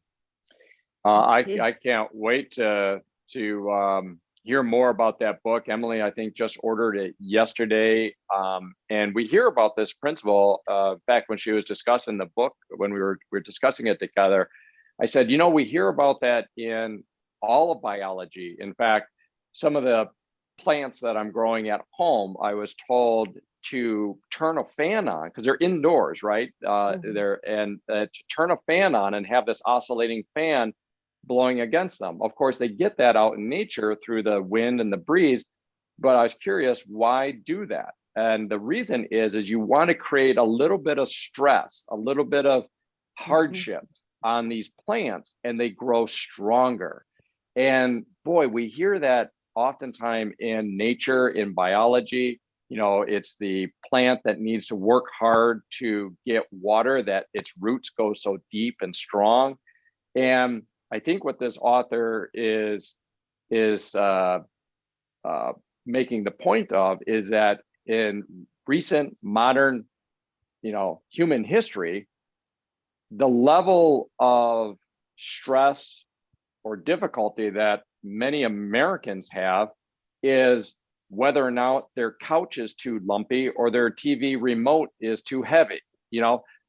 I can't wait to hear more about that book. Emily, I think, just ordered it yesterday. And we hear about this principle back when she was discussing the book, when we were discussing it together. I said, we hear about that in all of biology. In fact, some of the plants that I'm growing at home, I was told to turn a fan on because they're indoors, right? To turn a fan on and have this oscillating fan blowing against them. Of course, they get that out in nature through the wind and the breeze, but I was curious, why do that? And the reason is you want to create a little bit of stress, a little bit of hardship on these plants, and they grow stronger. And boy, we hear that oftentimes in nature, in biology. It's the plant that needs to work hard to get water, that its roots go so deep and strong. And I think what this author is making the point of is that in recent modern, human history, the level of stress or difficulty that many Americans have is whether or not their couch is too lumpy or their TV remote is too heavy.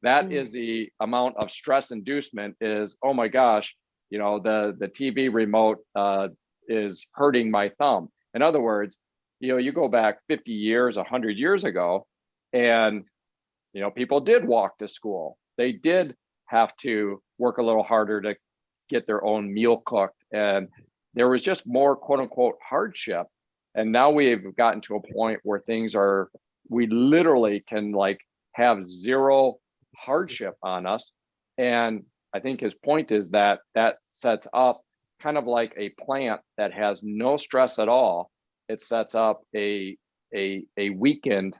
That is the amount of stress inducement is, oh my gosh, the TV remote is hurting my thumb. In other words, you go back 50 years, 100 years ago, and, people did walk to school. They did have to work a little harder to get their own meal cooked. And there was just more, quote unquote, hardship. And now we've gotten to a point where we literally can have zero hardship on us. And I think his point is that sets up kind of like a plant that has no stress at all. It sets up a weakened,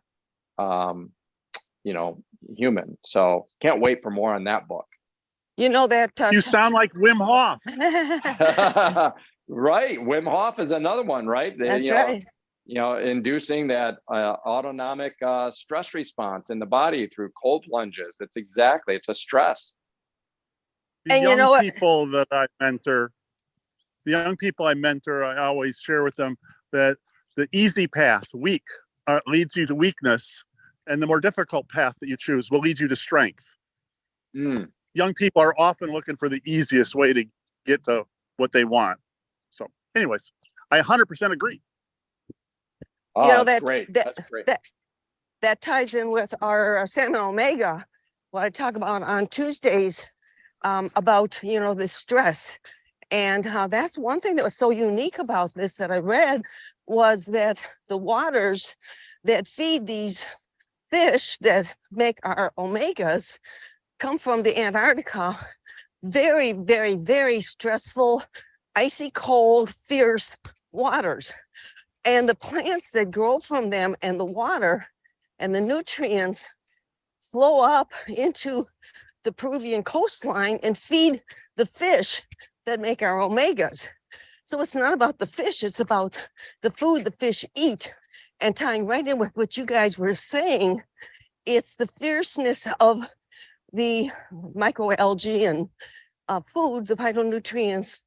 human. So can't wait for more on that book. That You sound like Wim Hof. Right. Wim Hof is another one, right? That's right. Inducing that autonomic stress response in the body through cold plunges. It's a stress. The young people that I mentor, I always share with them that the easy path, weak, leads you to weakness, and the more difficult path that you choose will lead you to strength. Young people are often looking for the easiest way to get to what they want. So anyways, I 100% agree. Oh, that's great. That's great. That ties in with our Salmon Omega, what I talk about on Tuesdays, about, the stress. And that's one thing that was so unique about this that I read, was that the waters that feed these fish that make our omegas come from the Antarctica. Very, very, very stressful, icy cold, fierce waters. And the plants that grow from them and the water and the nutrients flow up into the Peruvian coastline and feed the fish that make our omegas. So it's not about the fish, it's about the food the fish eat. And tying right in with what you guys were saying, it's the fierceness of the microalgae and food, the phytonutrients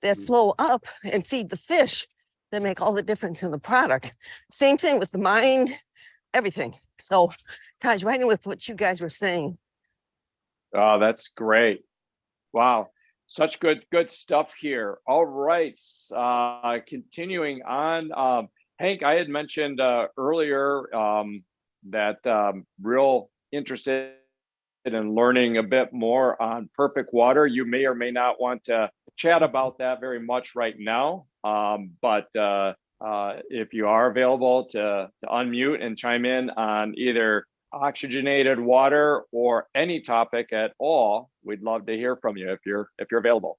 that flow up and feed the fish that make all the difference in the product. Same thing with the mind, everything. So ties right in with what you guys were saying. Oh, that's great. Wow. Such good stuff here. All right. Continuing on, Hank, I had mentioned earlier that real interested in learning a bit more on perfect water. You may or may not want to chat about that very much right now, but if you are available to unmute and chime in on either oxygenated water or any topic at all, we'd love to hear from you if you're available.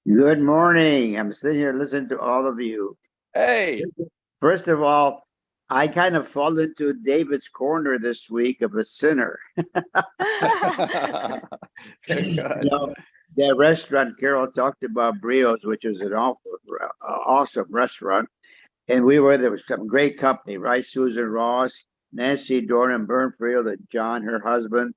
Good morning. I'm sitting here listening to all of you. Hey. First of all, I kind of fall into David's corner this week of a sinner. Good. You know, that restaurant Carol talked about, Brios, which is an awesome restaurant. And there was some great company, right? Susan Ross, Nancy Dornan Burnfield, and John, her husband.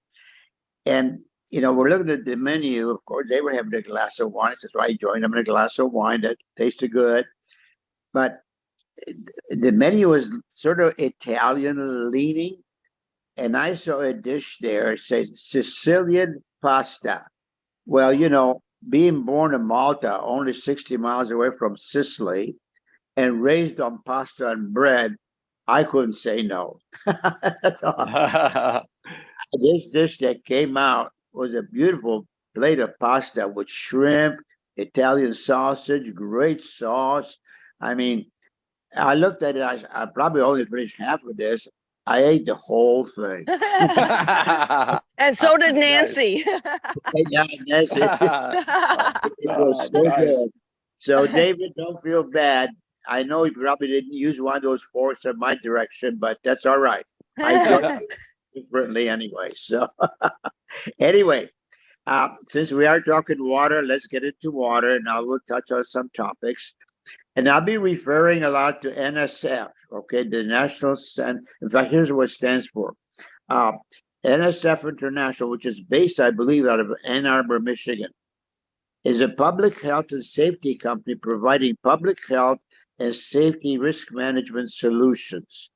And, you know, we're looking at the menu. Of course, they were having a glass of wine. So I joined them in a glass of wine that tasted good. But the menu was sort of Italian leaning. And I saw a dish there, it says Sicilian pasta. Well, you know, being born in Malta, only 60 miles away from Sicily, and raised on pasta and bread, I couldn't say no. That's all. This dish that came out was a beautiful plate of pasta with shrimp, Italian sausage, great sauce. I mean, I looked at it, I probably only finished half of this. I ate the whole thing. And so did Nancy. Yeah, that's it. It was so good. So, David, don't feel bad. I know you probably didn't use one of those forks in my direction, but that's all right. I joined differently anyway. So, anyway, since we are talking water, let's get into water, and I will touch on some topics. And I'll be referring a lot to NSF, okay, the National Stand. In fact, here's what it stands for. NSF International, which is based, I believe, out of Ann Arbor, Michigan, is a public health and safety company providing public health and safety risk management solutions.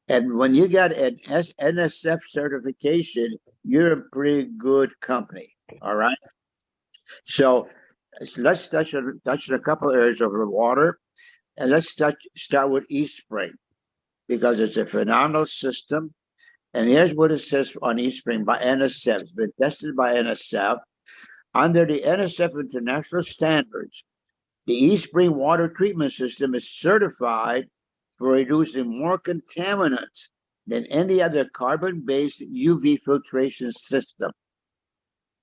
And when you get an NSF certification, you're a pretty good company, all right? So let's touch on a couple areas of the water, and let's start with eSpring, because it's a phenomenal system. And here's what it says on eSpring by NSF. It's been tested by NSF. Under the NSF international standards, the eSpring water treatment system is certified for reducing more contaminants than any other carbon-based UV filtration system.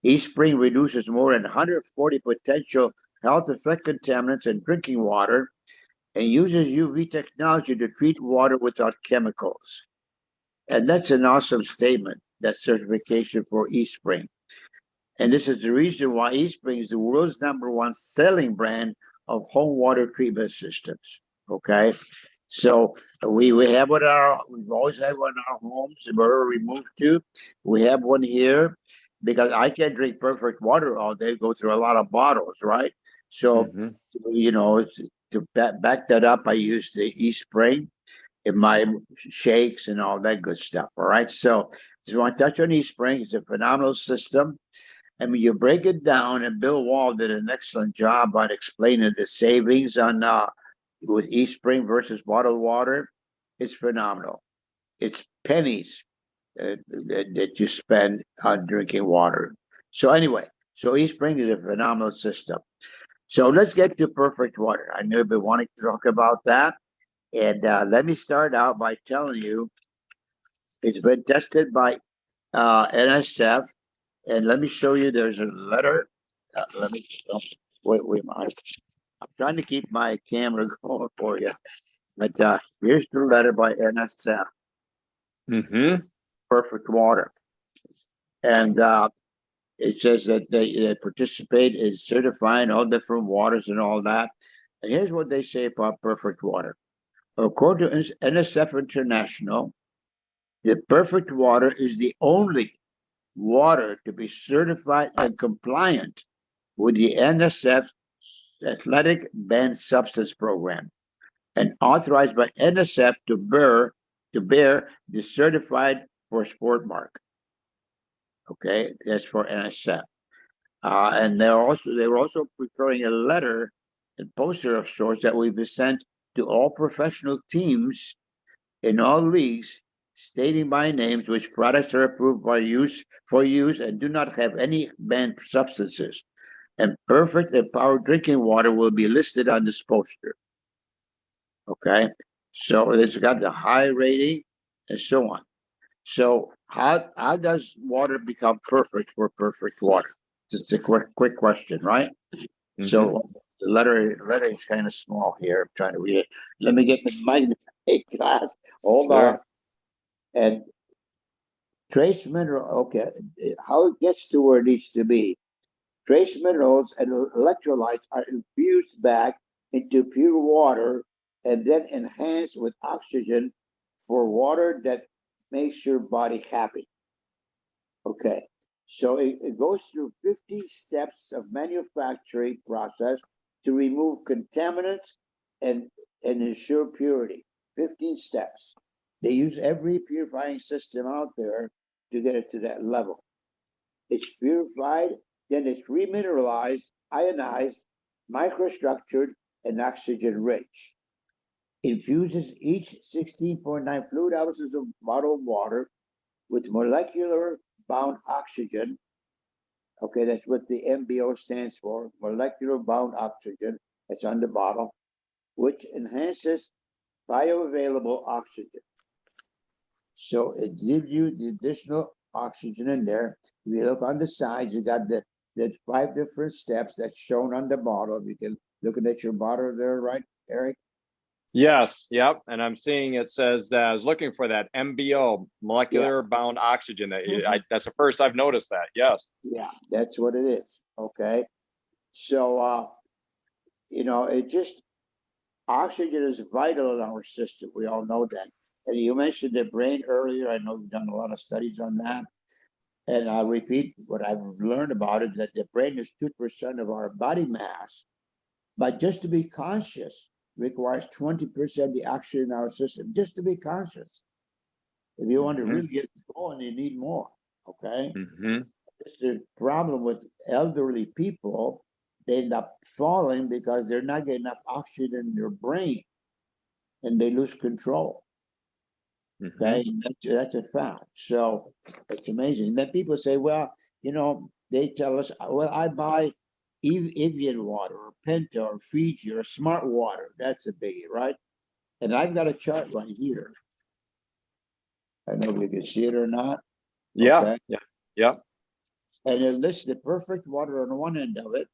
eSpring reduces more than 140 potential health effect contaminants in drinking water and uses UV technology to treat water without chemicals. And that's an awesome statement, that certification for eSpring. And this is the reason why eSpring is the world's #1 selling brand of home water treatment systems. Okay, so we have we've always had one in our homes, wherever we moved to. We have one here because I can't drink perfect water all day, go through a lot of bottles, right? So, you know, to back that up, I use the eSpring in my shakes and all that good stuff. All right, so just want to touch on eSpring. It's a phenomenal system. I mean, you break it down, and Bill Wall did an excellent job on explaining the savings on with eSpring versus bottled water. It's phenomenal. It's pennies that you spend on drinking water. So anyway, so eSpring is a phenomenal system. So let's get to perfect water. I know you've been wanting to talk about that. And let me start out by telling you It's been tested by NSF, and let me show you. There's a letter. Let me wait. I'm trying to keep my camera going for you, but here's the letter by NSF. Mm-hmm. Perfect Water, and it says that they participate in certifying all different waters and all that. And here's what they say about Perfect Water. According to NSF International, the Perfect Water is the only water to be certified and compliant with the NSF Athletic Banned Substance Program and authorized by NSF to bear the certified for sport mark. Okay, that's for NSF. And they were also preparing a letter and poster of sorts that will be sent to all professional teams in all leagues, stating by names which products are approved for use and do not have any banned substances. And perfect and powered drinking water will be listed on this poster. Okay, so it's got the high rating and so on. So how does water become perfect for Perfect Water? It's a quick question, right? Mm-hmm. So the letter is kind of small here. I'm trying to read it. Let me get the magnifying glass. Hold on. And trace mineral. Okay, how it gets to where it needs to be. Trace minerals and electrolytes are infused back into pure water and then enhanced with oxygen for water that makes your body happy. Okay, so it goes through 50 steps of manufacturing process to remove contaminants and ensure purity. 15 steps. They use every purifying system out there to get it to that level. It's purified, then it's remineralized, ionized, microstructured, and oxygen rich. Infuses each 16.9 fluid ounces of bottled water with molecular bound oxygen. Okay, that's what the MBO stands for, molecular bound oxygen. It's on the bottle, which enhances bioavailable oxygen. So it gives you the additional oxygen in there. If you look on the sides, you got the 5 different steps that's shown on the bottle. You can looking at your bottle there, right, Eric? Yes, yep. And I'm seeing it says that I was looking for that MBO, molecular bound oxygen. That's the first I've noticed that. Yes. Yeah, that's what it is. Okay. So, it just, oxygen is vital in our system. We all know that. And you mentioned the brain earlier. I know you've done a lot of studies on that. And I'll repeat what I've learned about it, that the brain is 2% of our body mass. But just to be conscious requires 20% of the oxygen in our system, just to be conscious. If you want to really get going, you need more, okay? Mm-hmm. It's the problem with elderly people. They end up falling because they're not getting enough oxygen in their brain, and they lose control. Okay, that's a fact. So it's amazing. And then people say, well, they tell us, well, I buy Evian water or Penta or Fiji or Smart Water. That's a biggie, right? And I've got a chart right here. I don't know if you can see it or not. Yeah. Okay. Yeah. And it lists the Perfect Water on one end of it.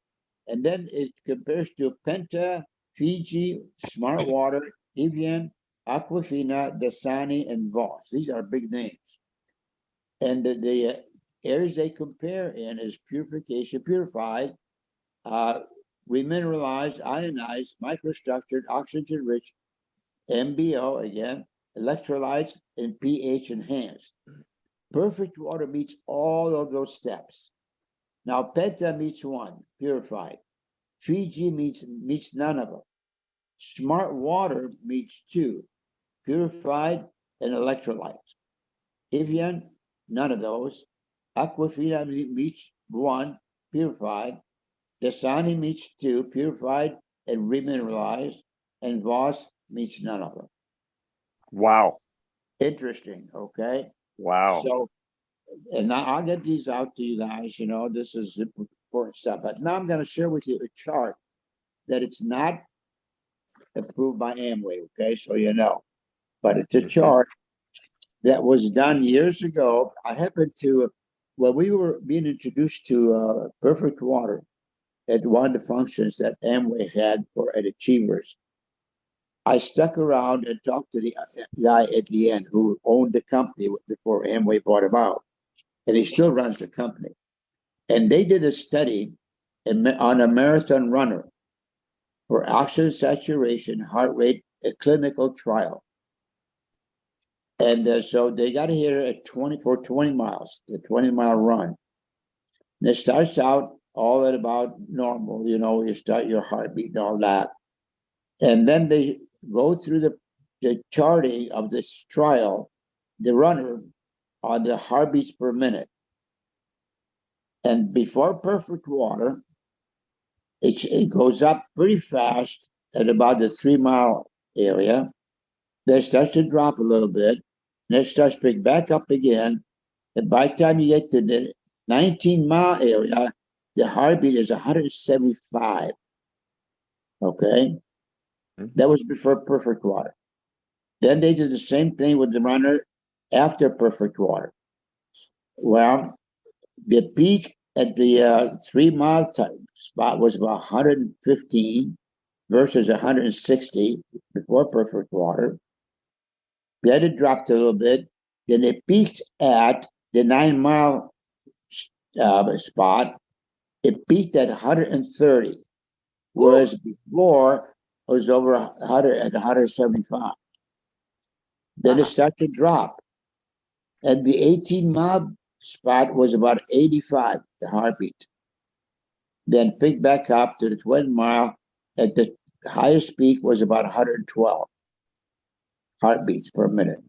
And then it compares to Penta, Fiji, Smart Water, Evian, Aquafina, Dasani, and Voss. These are big names. And the areas they compare in is purified, remineralized, ionized, microstructured, oxygen-rich, MBO again, electrolytes, and pH enhanced. Perfect Water meets all of those steps. Now, Penta meets one, purified. Fiji meets none of them. Smart Water meets two, purified and electrolytes. Evian, none of those. Aquafina meets one, purified. Dasani meets two, purified and remineralized. And Voss meets none of them. Wow. Interesting, okay? Wow. So, and now I'll get these out to you guys. This is important stuff. But now I'm going to share with you a chart that it's not approved by Amway, okay? So you know. But it's a chart that was done years ago. I happened to, when we were being introduced to Perfect Water at one of the functions that Amway had for at Achievers, I stuck around and talked to the guy at the end who owned the company before Amway bought him out. And he still runs the company. And they did a study on a marathon runner for oxygen saturation, heart rate, a clinical trial. And so they got here at 20 miles, the 20-mile run. And it starts out all at about normal, you start your heartbeat and all that. And then they go through the charting of this trial, the runner on the heartbeats per minute. And before Perfect Water, it goes up pretty fast at about the 3-mile area. Then it starts to drop a little bit. Then it starts to pick back up again. And by the time you get to the 19-mile area, the heartbeat is 175. Okay? That was before Perfect Water. Then they did the same thing with the runner after Perfect Water. Well, the peak at the 3-mile spot was about 115 versus 160 before Perfect Water. Then it dropped a little bit. Then it peaked at the 9-mile spot. It peaked at 130, whereas before it was over 100 at 175. Then it started to drop. And the 18-mile spot was about 85, the heartbeat. Then picked back up to the 20-mile. At the highest peak was about 112 heartbeats per minute.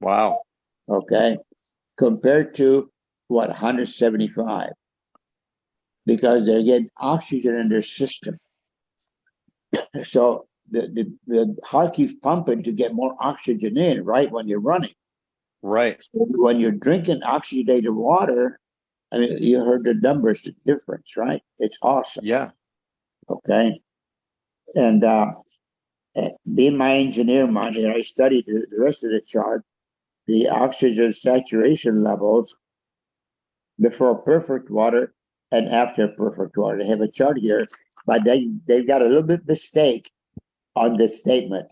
Wow. Okay. Compared to 175. Because they're getting oxygen in their system. So the heart keeps pumping to get more oxygen in, right, when you're running. Right. So when you're drinking oxygenated water, I mean, you heard the numbers, the difference, right? It's awesome. Yeah. Okay. And being my engineer mind here, I studied the rest of the chart, the oxygen saturation levels before Perfect Water and after Perfect Water. They have a chart here, but they've got a little bit mistake on this statement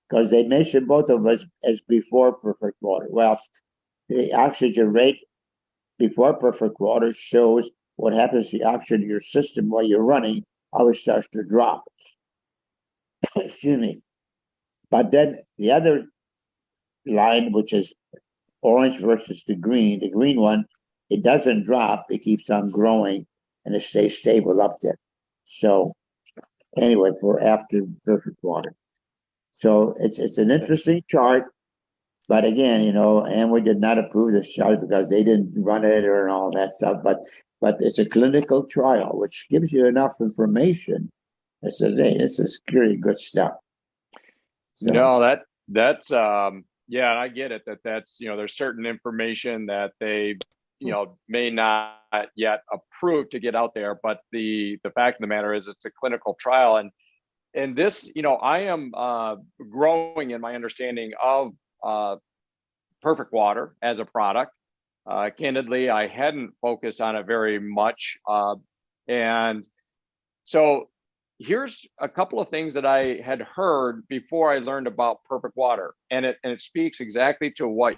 because they mentioned both of us as before Perfect Water. Well, the oxygen rate before Perfect Water shows what happens to the oxygen in your system while you're running, how it starts to drop. Excuse me. But then the other line, which is orange versus the green one, it doesn't drop, it keeps on growing and it stays stable up there. So anyway, for after Perfect Water. So it's an interesting chart. But again, Amway did not approve this chart because they didn't run it or all that stuff. But it's a clinical trial, which gives you enough information that says, hey, this is really good stuff. So, No, that's yeah, and I get it that's there's certain information that they may not yet approve to get out there, but the fact of the matter is it's a clinical trial, and this I am growing in my understanding of Perfect Water as a product. Candidly, I hadn't focused on it very much, and so here's a couple of things that I had heard before I learned about Perfect Water, and it speaks exactly to what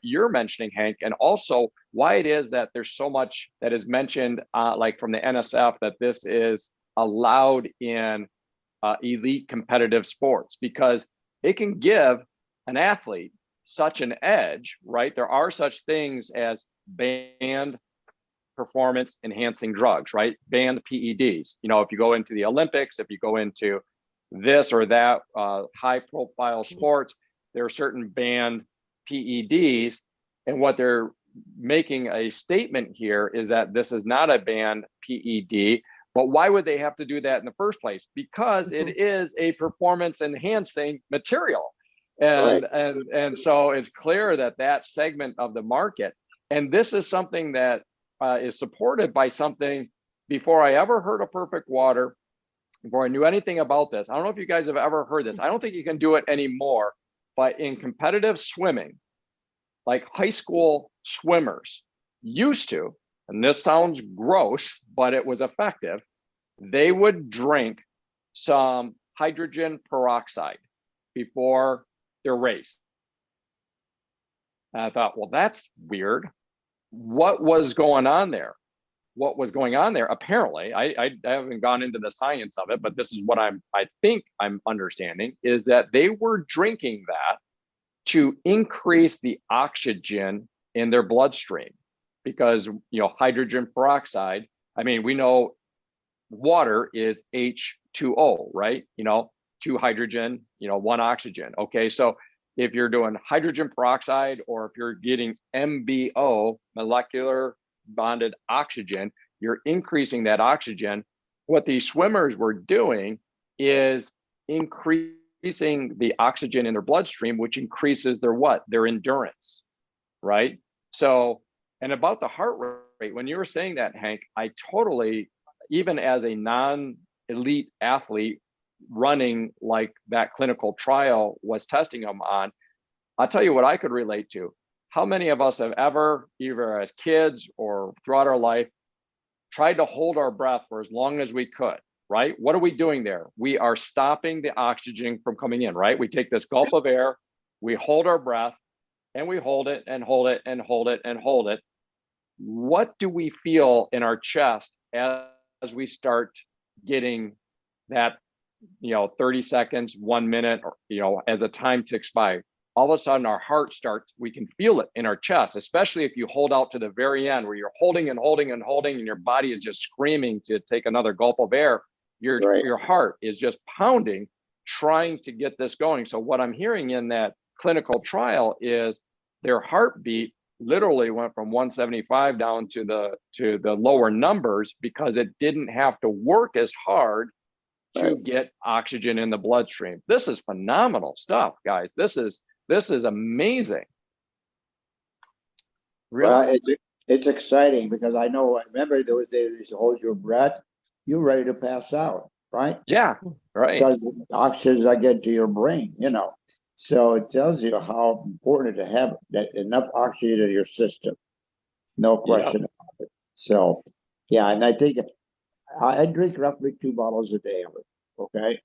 you're mentioning, Hank, and also why it is that there's so much that is mentioned, like from the NSF, that this is allowed in elite competitive sports, because it can give an athlete such an edge, right? There are such things as banned performance enhancing drugs, right? Banned PEDs. If you go into the Olympics, if you go into this or that high profile sports, there are certain banned PEDs. And what they're making a statement here is that this is not a banned PED. But why would they have to do that in the first place? Because it is a performance enhancing material. And so it's clear that segment of the market, and this is something that is supported by something before I ever heard of Perfect Water, before I knew anything about this. I don't know if you guys have ever heard this. I don't think you can do it anymore, but in competitive swimming, like high school swimmers used to, and this sounds gross, but it was effective, they would drink some hydrogen peroxide before their race. And I thought, well, that's weird. What was going on there? What was going on there? Apparently, I haven't gone into the science of it, but this is what I think I'm understanding, is that they were drinking that to increase the oxygen in their bloodstream, because hydrogen peroxide, I mean, we know water is H2O, right? Two hydrogen, one oxygen. Okay, so if you're doing hydrogen peroxide, or if you're getting MBO, molecular bonded oxygen, you're increasing that oxygen. What these swimmers were doing is increasing the oxygen in their bloodstream, which increases their endurance, right? So, and about the heart rate, when you were saying that, Hank, I totally, even as a non-elite athlete running like that clinical trial was testing them on, I'll tell you what I could relate to. How many of us have ever, either as kids or throughout our life, tried to hold our breath for as long as we could, right? What are we doing there? We are stopping the oxygen from coming in, right? We take this gulp of air, we hold our breath, and we hold it and hold it and hold it and hold it. What do we feel in our chest as we start getting that, 30 seconds, 1 minute, or, as the time ticks by? All of a sudden our heart starts, we can feel it in our chest, especially if you hold out to the very end where you're holding and holding and holding, and your body is just screaming to take another gulp of air. Your heart is just pounding, trying to get this going. So what I'm hearing in that clinical trial is their heartbeat literally went from 175 down to the lower numbers, because it didn't have to work as hard to get oxygen in the bloodstream. This is phenomenal stuff, guys. This is amazing. Really? Well, it's exciting, because I remember those days you used to hold your breath, you're ready to pass out, right? Yeah, right. Because oxygen I get to your brain, So it tells you how important to have enough oxygen in your system. No question about it. So, yeah, and I think I drink roughly 2 bottles a day of it, okay?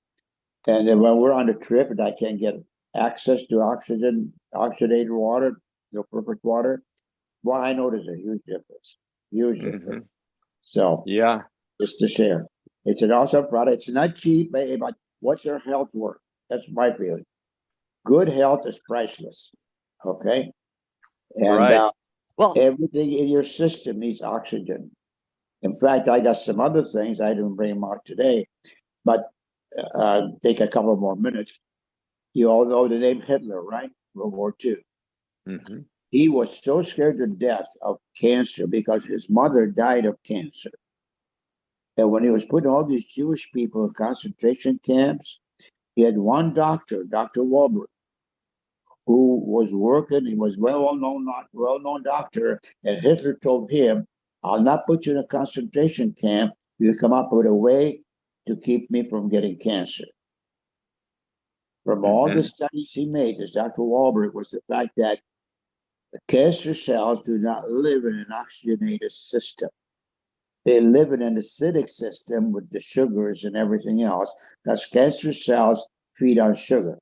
And then when we're on a trip and I can't get access to oxygenated water, perfect water, well, I know there's a huge difference. Huge difference. So, yeah, just to share. It's an awesome product. It's not cheap, but what's your health worth? That's my feeling. Good health is priceless. Okay. And Well, everything in your system needs oxygen. In fact, I got some other things. I didn't bring them out today, but take a couple more minutes. You all know the name Hitler, right? World War II. Mm-hmm. He was so scared to death of cancer because his mother died of cancer. And when he was putting all these Jewish people in concentration camps, he had one doctor, Dr. Walbert, who was working. He was well-known doctor, and Hitler told him, "I'll not put you in a concentration camp. You come up with a way to keep me from getting cancer." From all the studies he made, as Dr. Walbert, was the fact that the cancer cells do not live in an oxygenated system. They live in an acidic system with the sugars and everything else, because cancer cells feed on sugar.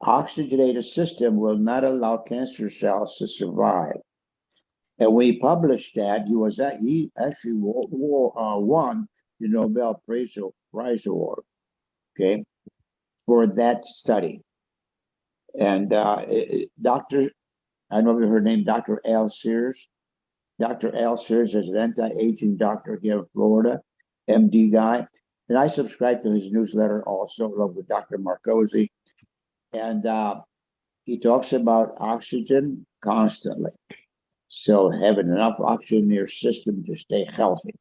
Oxygenated system will not allow cancer cells to survive. And when he published that, he actually won the Nobel Prize Award, okay, for that study. And Dr. I know her name, Dr. Al Sears. Dr. Al Sears is an anti-aging doctor here in Florida, MD guy. And I subscribe to his newsletter also, along with Dr. Marcosi. And he talks about oxygen constantly. So having enough oxygen in your system to stay healthy.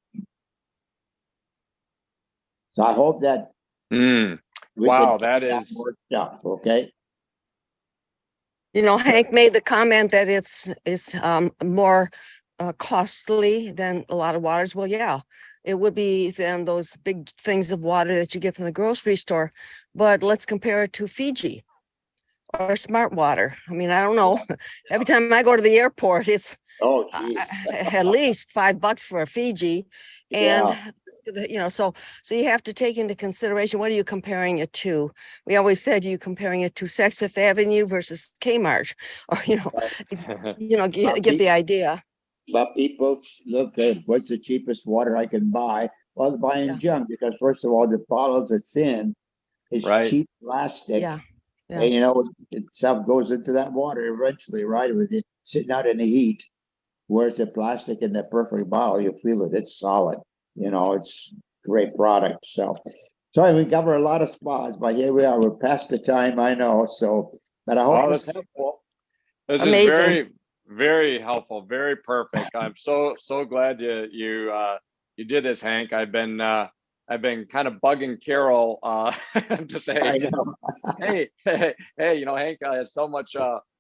So I hope that wow, that is worked out, okay? Hank made the comment that it's more costly than a lot of waters. Well, yeah, it would be than those big things of water that you get from the grocery store. But let's compare it to Fiji. or smart water. I mean, I don't know. Every time I go to the airport, it's Oh, geez. at least $5 for a Fiji. And so you have to take into consideration, what are you comparing it to? We always said, you comparing it to Saks Fifth Avenue versus Kmart, or give the idea. But people look at what's the cheapest water I can buy. Well, they're buying junk because, first of all, the bottles are thin. It's Right. cheap plastic. Yeah. And, stuff goes into that water eventually, right? With it sitting out in the heat. Whereas the plastic in the perfect bottle, you feel it. It's solid. It's great product. So, sorry, we cover a lot of spots, but here we are. We're past the time, I know. So, but I hope it's helpful. This Amazing. is very, very helpful, very perfect. I'm so glad you did this, Hank. I've been kind of bugging Carol to say, hey, Hank has so much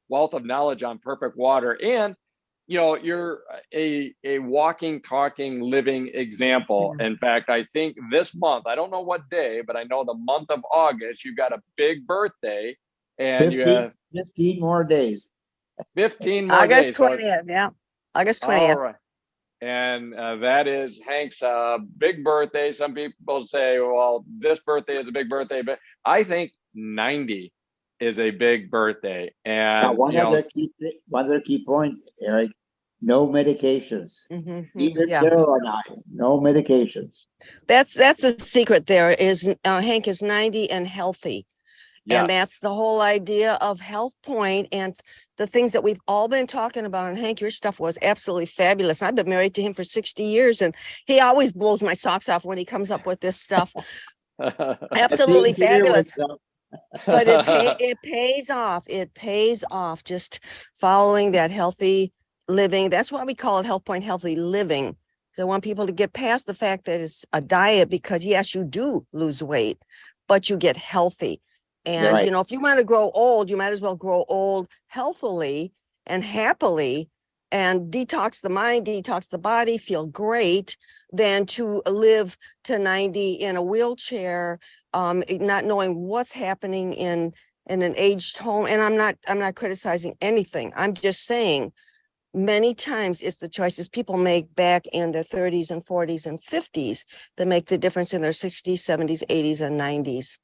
wealth of knowledge on perfect water, and you're a walking, talking, living example. In fact, I think this month, I don't know what day, but I know the month of August, you've got a big birthday, and you have 15 more days. 15 more August days. 20th, yeah. August 20th. All right. And that is Hank's big birthday. Some people say, well, this birthday is a big birthday, but I think 90 is a big birthday. And now, one other key point, Eric, no medications. Neither Sarah or I, no medications. That's the secret there is Hank is 90 and healthy. Yes. And that's the whole idea of HealthPointe and the things that we've all been talking about. And Hank, your stuff was absolutely fabulous. I've been married to him for 60 years, and he always blows my socks off when he comes up with this stuff. Absolutely fabulous. But it pays off. It pays off just following that healthy living. That's why we call it HealthPointe Healthy Living. So I want people to get past the fact that it's a diet, because yes, you do lose weight, but you get healthy. And, if you want to grow old, you might as well grow old healthily and happily and detox the mind, detox the body, feel great, than to live to 90 in a wheelchair, not knowing what's happening in an aged home. And I'm not criticizing anything. I'm just saying many times it's the choices people make back in their 30s and 40s and 50s that make the difference in their 60s, 70s, 80s, and 90s.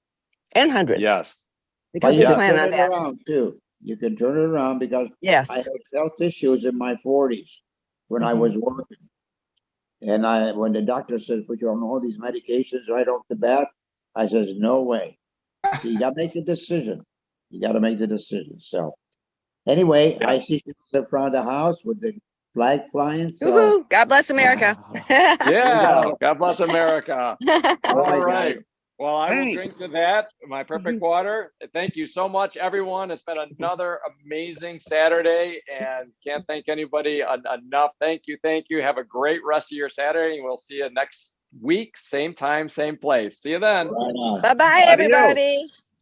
And hundreds. Yes. Because we plan on that. Around too. You can turn it around, because yes, I had health issues in my 40s when I was working. And when the doctor says, put you on all these medications right off the bat, I says, no way. So you got to make a decision. So anyway, I see you in front of the house with the flag flying. So God bless America. Yeah. God bless America. All right. Guys. Well, I will drink to that, my perfect water. Thank you so much, everyone. It's been another amazing Saturday, and can't thank anybody enough. Thank you. Have a great rest of your Saturday, and we'll see you next week. Same time, same place. See you then. Bye-bye, everybody.